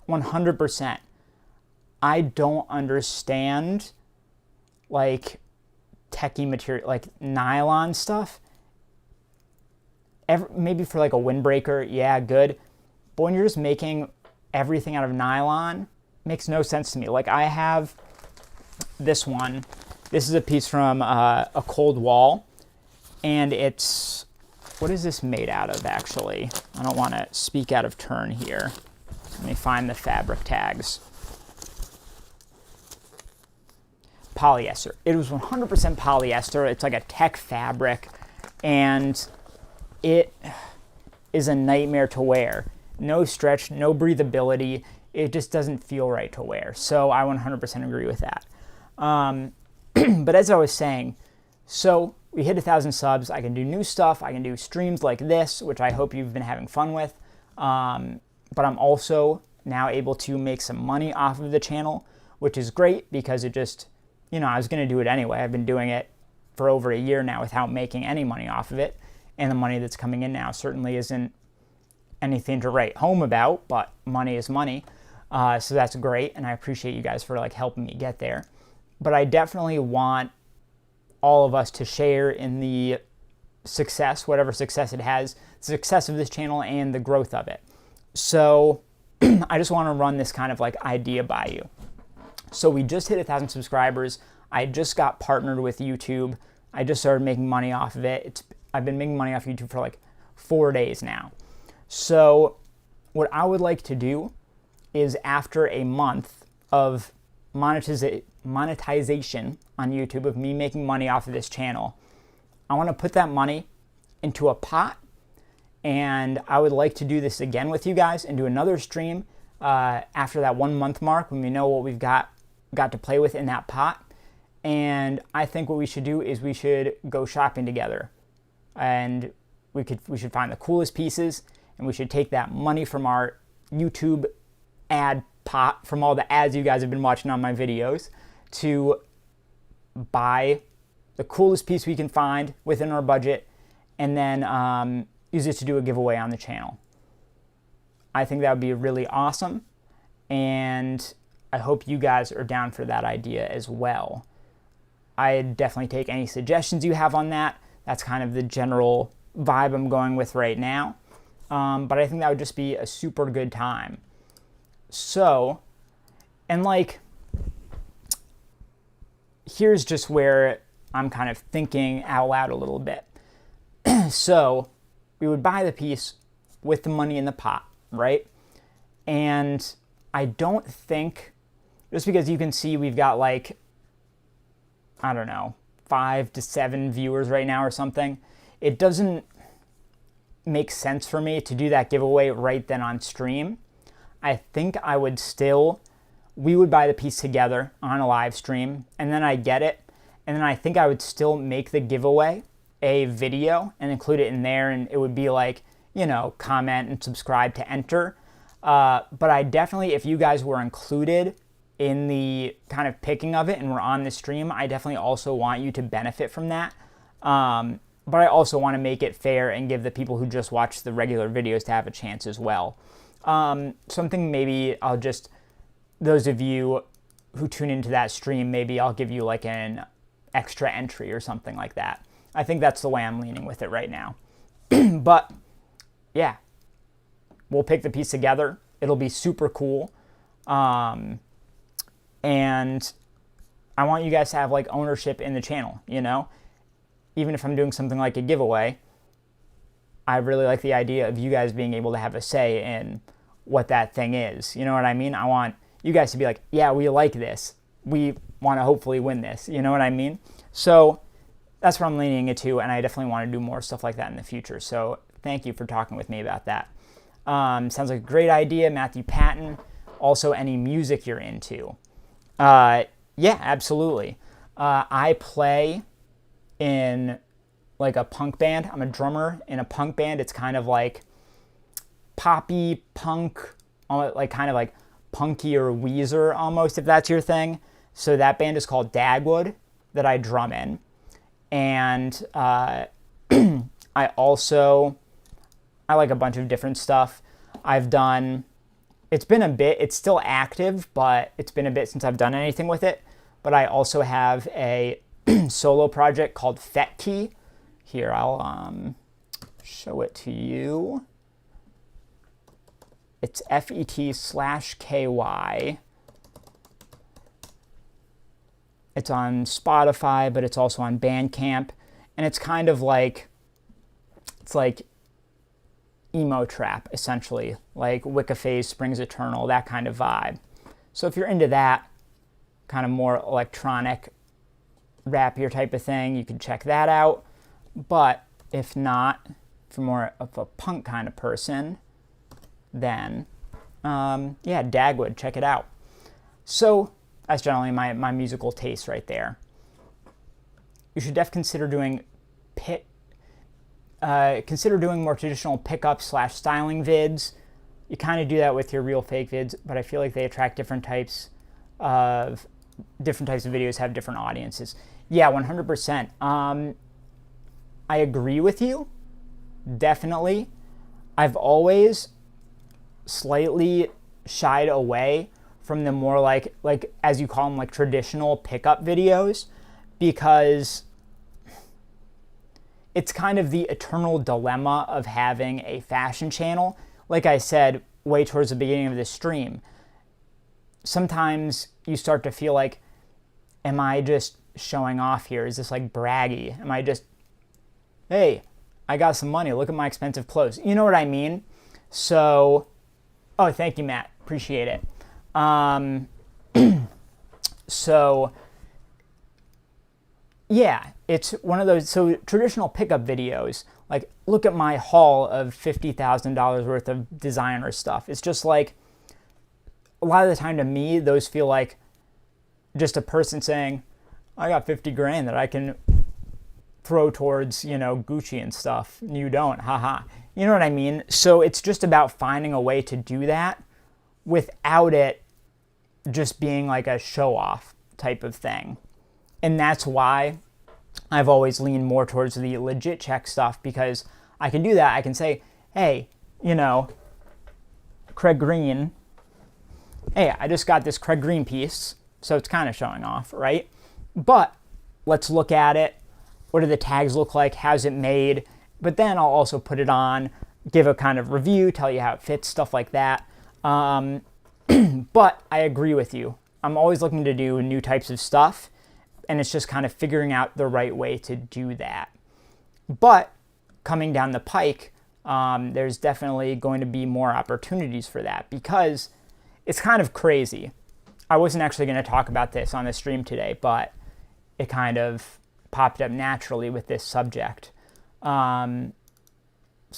100%. I don't understand like techie material, like nylon stuff. Maybe for like a windbreaker, yeah, good. But when you're just making everything out of nylon, it makes no sense to me. Like I have this one. This is a piece from a Cold Wall, and it's, what is this made out of actually? I don't want to speak out of turn here. Let me find the fabric tags. Polyester. It was 100% polyester. It's like a tech fabric, and it is a nightmare to wear. No stretch, no breathability. It just doesn't feel right to wear. So I 100% agree with that. But as I was saying, so we hit 1,000 subs. I can do new stuff. I can do streams like this, which I hope you've been having fun with. But I'm also now able to make some money off of the channel, which is great because it just, you know, I was going to do it anyway. I've been doing it for over a year now without making any money off of it. And the money that's coming in now certainly isn't anything to write home about, but money is money. So that's great, and I appreciate you guys for like helping me get there. But I definitely want all of us to share in the success, whatever success it has, the success of this channel and the growth of it. So I just want to run this kind of like idea by you. So we just hit 1,000 subscribers. I just got partnered with YouTube. I just started making money off of it. I've been making money off YouTube for like 4 days now. So what I would like to do is after a month of monetization on YouTube, of me making money off of this channel, I want to put that money into a pot. And I would like to do this again with you guys and do another stream after that 1 month mark when we know what we've got to play with in that pot. And I think what we should do is we should go shopping together. And we should find the coolest pieces, and we should take that money from our YouTube ad pot, from all the ads you guys have been watching on my videos, to buy the coolest piece we can find within our budget, and then use it to do a giveaway on the channel. I think that would be really awesome, and I hope you guys are down for that idea as well. I'd definitely take any suggestions you have on that. That's kind of the general vibe I'm going with right now. But I think that would just be a super good time. So, and like, here's just where I'm kind of thinking out loud a little bit. So, we would buy the piece with the money in the pot, right? And I don't think, just because you can see we've got like, I don't know, 5 to 7 viewers right now or something, it doesn't make sense for me to do that giveaway right then on stream. I think we would buy the piece together on a live stream, and then I get it, and then I think I would still make the giveaway a video and include it in there, and it would be like, you know, comment and subscribe to enter. But I definitely, if you guys were included in the kind of picking of it and we're on the stream, I definitely also want you to benefit from that. But I also want to make it fair and give the people who just watch the regular videos to have a chance as well. Something maybe I'll just, those of you who tune into that stream, maybe I'll give you like an extra entry or something like that. I think that's the way I'm leaning with it right now. But yeah, we'll pick the piece together. It'll be super cool. And I want you guys to have like ownership in the channel, you know? Even if I'm doing something like a giveaway, I really like the idea of you guys being able to have a say in what that thing is. You know what I mean? I want you guys to be like, yeah, we like this. We want to hopefully win this. You know what I mean? So that's where I'm leaning it to, and I definitely want to do more stuff like that in the future. So thank you for talking with me about that. Sounds like a great idea, Matthew Patton. Also, any music you're into. Yeah, absolutely. I play in like a punk band. I'm a drummer in a punk band. It's kind of like poppy punk, like kind of like punky or Weezer almost, if that's your thing. So that band is called Dagwood that I drum in. And I like a bunch of different stuff. It's been a bit, it's still active, but it's been a bit since I've done anything with it. But I also have a solo project called Fetky. Here, I'll show it to you. It's FET/KY. It's on Spotify, but it's also on Bandcamp. And it's kind of like, it's like emo trap, essentially. Like Wicca Phase, Springs Eternal, that kind of vibe. So if you're into that, kind of more electronic, rappier type of thing, you can check that out. But if not, if you're more of a punk kind of person, then yeah, Dagwood, check it out. So that's generally my musical taste right there. You should definitely consider doing more traditional pickup/styling vids. You kind of do that with your real fake vids, but I feel like they attract different types of videos, have different audiences. Yeah, 100%. I agree with you, definitely. I've always slightly shied away from the more like as you call them, like traditional pickup videos, because it's kind of the eternal dilemma of having a fashion channel. Like I said way towards the beginning of this stream, sometimes you start to feel like, am I just showing off here? Is this like braggy? Am I just, hey, I got some money, look at my expensive clothes. You know what I mean? So, oh, thank you, Matt. Appreciate it. So, yeah, it's one of those, so traditional pickup videos, like look at my haul of $50,000 worth of designer stuff. It's just like, a lot of the time to me, those feel like just a person saying, I got 50 grand that I can throw towards, you know, Gucci and stuff. You don't, haha. You know what I mean? So it's just about finding a way to do that without it just being like a show off type of thing. And that's why I've always leaned more towards the legit check stuff, because I can do that. I can say, hey, you know, Craig Green, hey, I just got this Craig Green piece, so it's kind of showing off, right? But let's look at it. What do the tags look like? How's it made? But then I'll also put it on, give a kind of review, tell you how it fits, stuff like that. But I agree with you. I'm always looking to do new types of stuff, and it's just kind of figuring out the right way to do that. But coming down the pike, there's definitely going to be more opportunities for that, because it's kind of crazy. I wasn't actually going to talk about this on the stream today, but it kind of popped up naturally with this subject. So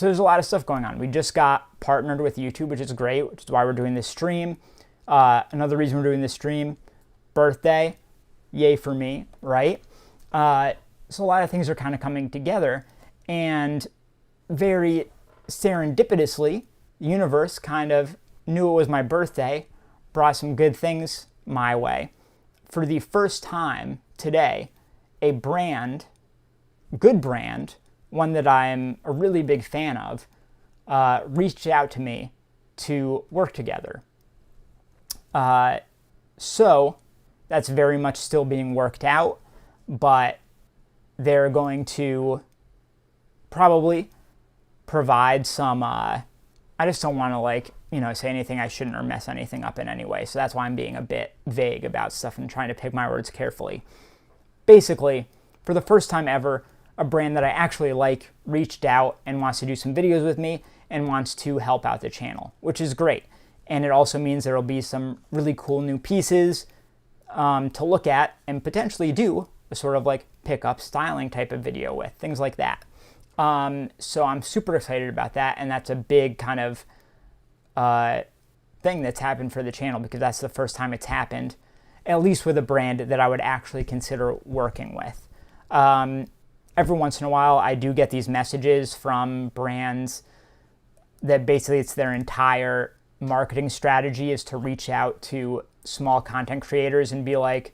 there's a lot of stuff going on. We just got partnered with YouTube, which is great, which is why we're doing this stream. Another reason we're doing this stream, birthday, yay for me, right? So a lot of things are kind of coming together, and very serendipitously, the universe kind of knew it was my birthday, brought some good things my way. For the first time today, a brand, good brand, one that I'm a really big fan of, reached out to me to work together. So that's very much still being worked out, but they're going to probably provide some, I just don't want to, like, you know, say anything I shouldn't or mess anything up in any way. So that's why I'm being a bit vague about stuff and trying to pick my words carefully. Basically, for the first time ever, a brand that I actually like reached out and wants to do some videos with me and wants to help out the channel, which is great. And it also means there will be some really cool new pieces to look at and potentially do a sort of like pickup styling type of video with, things like that. So I'm super excited about that, and that's a big kind of thing that's happened for the channel, because that's the first time it's happened, at least with a brand that I would actually consider working with. Every once in a while, I do get these messages from brands that basically it's their entire marketing strategy is to reach out to small content creators and be like,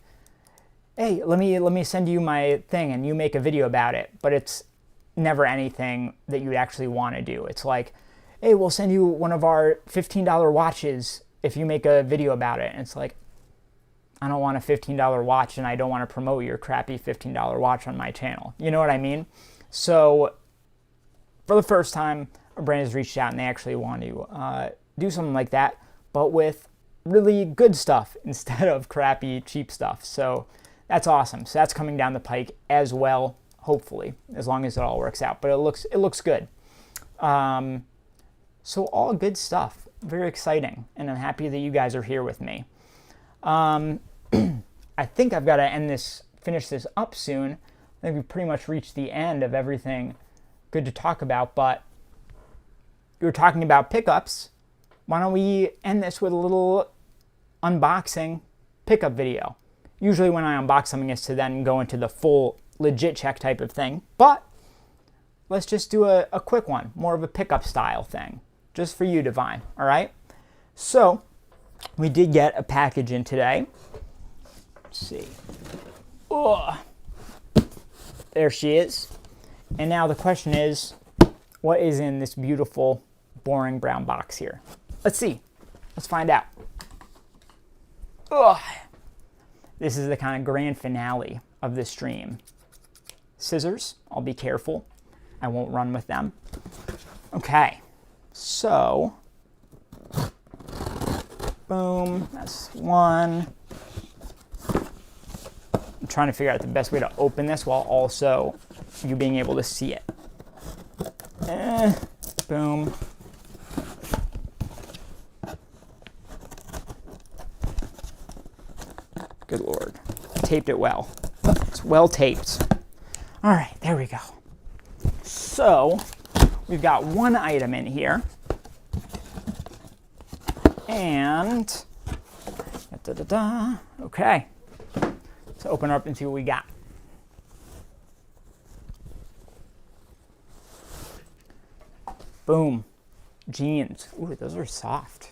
hey, let me send you my thing and you make a video about it. But it's never anything that you actually want to do. It's like, hey, we'll send you one of our $15 watches if you make a video about it. And it's like, I don't want a $15 watch, and I don't want to promote your crappy $15 watch on my channel. You know what I mean? So for the first time, a brand has reached out and they actually want to do something like that, but with really good stuff instead of crappy, cheap stuff. So that's awesome. So that's coming down the pike as well, hopefully, as long as it all works out. But it looks good. So all good stuff. Very exciting, and I'm happy that you guys are here with me. I think I've got to finish this up soon. I think we've pretty much reached the end of everything good to talk about, but we were talking about pickups. Why don't we end this with a little unboxing pickup video? Usually when I unbox something is to then go into the full legit check type of thing, but let's just do a quick one, more of a pickup style thing, just for you, Divine, all right? So we did get a package in today. Let's see. Oh, there she is. And now the question is, what is in this beautiful, boring brown box here? Let's see. Let's find out. Oh, this is the kind of grand finale of the stream. Scissors. I'll be careful. I won't run with them. Okay. So, boom. That's one. I'm trying to figure out the best way to open this while also you being able to see it. Boom. Good Lord. Taped it well. It's well taped. All right, there we go. So we've got one item in here. And, okay. Let's open her up and see what we got. Boom. Jeans. Ooh, those are soft.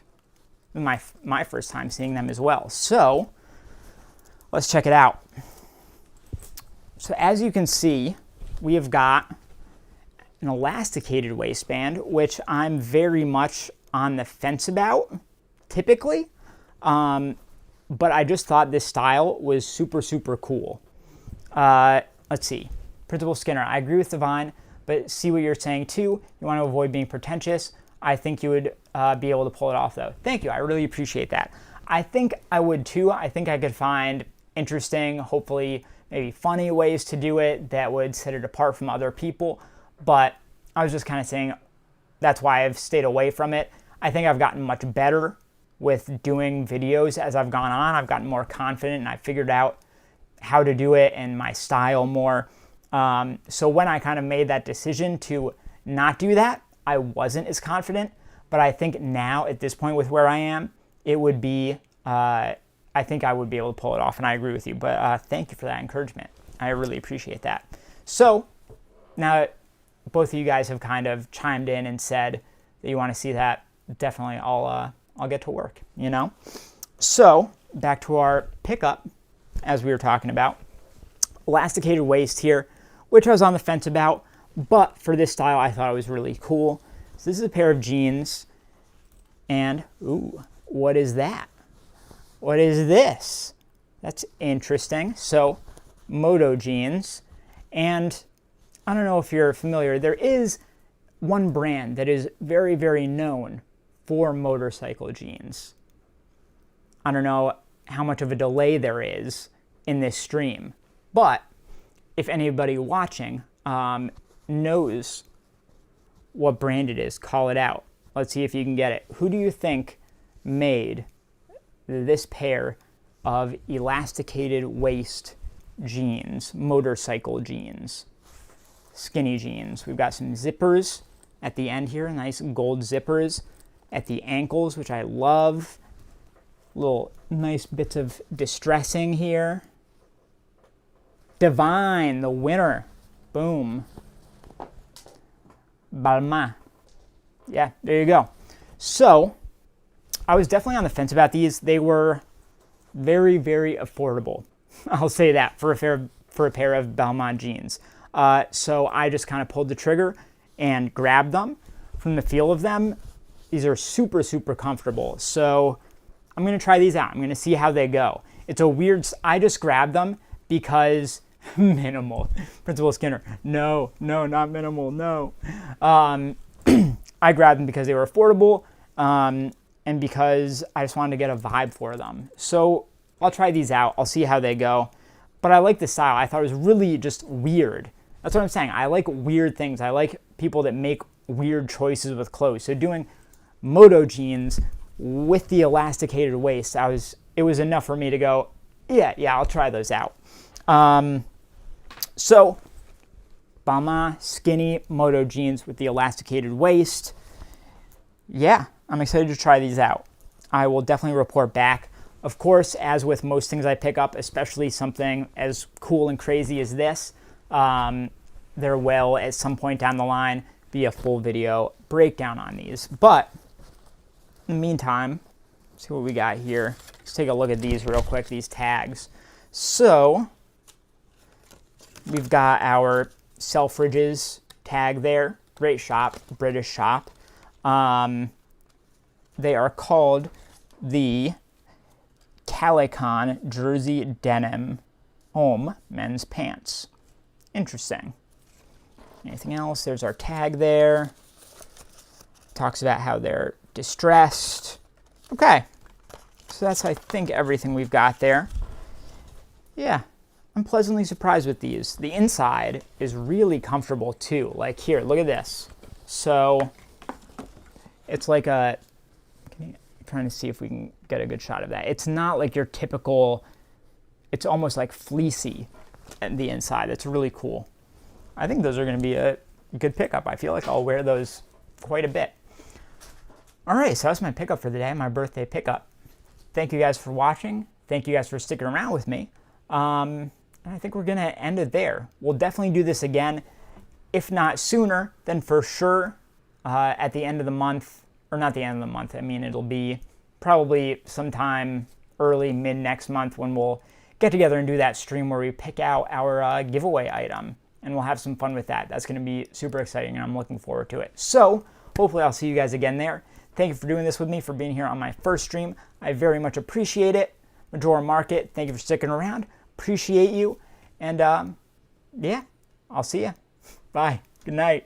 My first time seeing them as well. So let's check it out. So as you can see, we have got an elasticated waistband, which I'm very much on the fence about, typically. But I just thought this style was super, super cool. Let's see. Principal Skinner, I agree with Divine, but see what you're saying too. You want to avoid being pretentious. I think you would be able to pull it off though. Thank you. I really appreciate that. I think I would too. I think I could find interesting, hopefully maybe funny ways to do it that would set it apart from other people. But I was just kind of saying that's why I've stayed away from it. I think I've gotten much better with doing videos as I've gone on. I've gotten more confident and I figured out how to do it and my style more. So when I kind of made that decision to not do that, I wasn't as confident. But I think now at this point with where I am, it would be, I think I would be able to pull it off, and I agree with you. But thank you for that encouragement. I really appreciate that. So now both of you guys have kind of chimed in and said that you want to see that. Definitely, I'll get to work, you know? So back to our pickup, as we were talking about. Elasticated waist here, which I was on the fence about, but for this style, I thought it was really cool. So this is a pair of jeans, and ooh, what is that? What is this? That's interesting. So moto jeans, and I don't know if you're familiar, there is one brand that is very, very known for motorcycle jeans. I don't know how much of a delay there is in this stream, but if anybody watching knows what brand it is, call it out. Let's see if you can get it. Who do you think made this pair of elasticated waist jeans, motorcycle jeans, skinny jeans? We've got some zippers at the end here, nice gold zippers at the ankles, which I love. Little nice bits of distressing here. Divine, the winner. Boom. Balmain. Yeah, there you go. So, I was definitely on the fence about these. They were very, very affordable. I'll say that for a pair of Balmain jeans. So I just kind of pulled the trigger and grabbed them. From the feel of them, these are super, super comfortable. So I'm going to try these out. I'm going to see how they go. It's a weird, I just grabbed them because minimal. Principal Skinner, no, not minimal, no. I grabbed them because they were affordable and because I just wanted to get a vibe for them. So I'll try these out. I'll see how they go. But I like the style. I thought it was really just weird. That's what I'm saying. I like weird things. I like people that make weird choices with clothes. So doing moto jeans with the elasticated waist, it was enough for me to go, yeah, I'll try those out. So Balmain skinny moto jeans with the elasticated waist. Yeah, I'm excited to try these out. I will definitely report back. Of course, as with most things I pick up, especially something as cool and crazy as this, there will, at some point down the line, be a full video breakdown on these. But in the meantime, let's see what we got here. Let's take a look at these real quick, these tags. So we've got our Selfridges tag there. Great shop, British shop. They are called the Calicon Jersey Denim Home Men's Pants. Interesting. Anything else? There's our tag there. Talks about how they're distressed. Okay. So that's, I think, everything we've got there. Yeah. I'm pleasantly surprised with these. The inside is really comfortable too. Like here, look at this. So it's like I'm trying to see if we can get a good shot of that. It's not like your typical, it's almost like fleecy at the inside. It's really cool. I think those are going to be a good pickup. I feel like I'll wear those quite a bit. All right, so that's my pickup for the day, my birthday pickup. Thank you guys for watching. Thank you guys for sticking around with me. And I think we're going to end it there. We'll definitely do this again. If not sooner, then for sure at the end of the month, or not the end of the month. I mean, it'll be probably sometime early, mid next month when we'll get together and do that stream where we pick out our giveaway item. And we'll have some fun with that. That's going to be super exciting, and I'm looking forward to it. So hopefully I'll see you guys again there. Thank you for doing this with me, for being here on my first stream. I very much appreciate it. Majora Market, thank you for sticking around. Appreciate you. And yeah, I'll see you. Bye. Good night.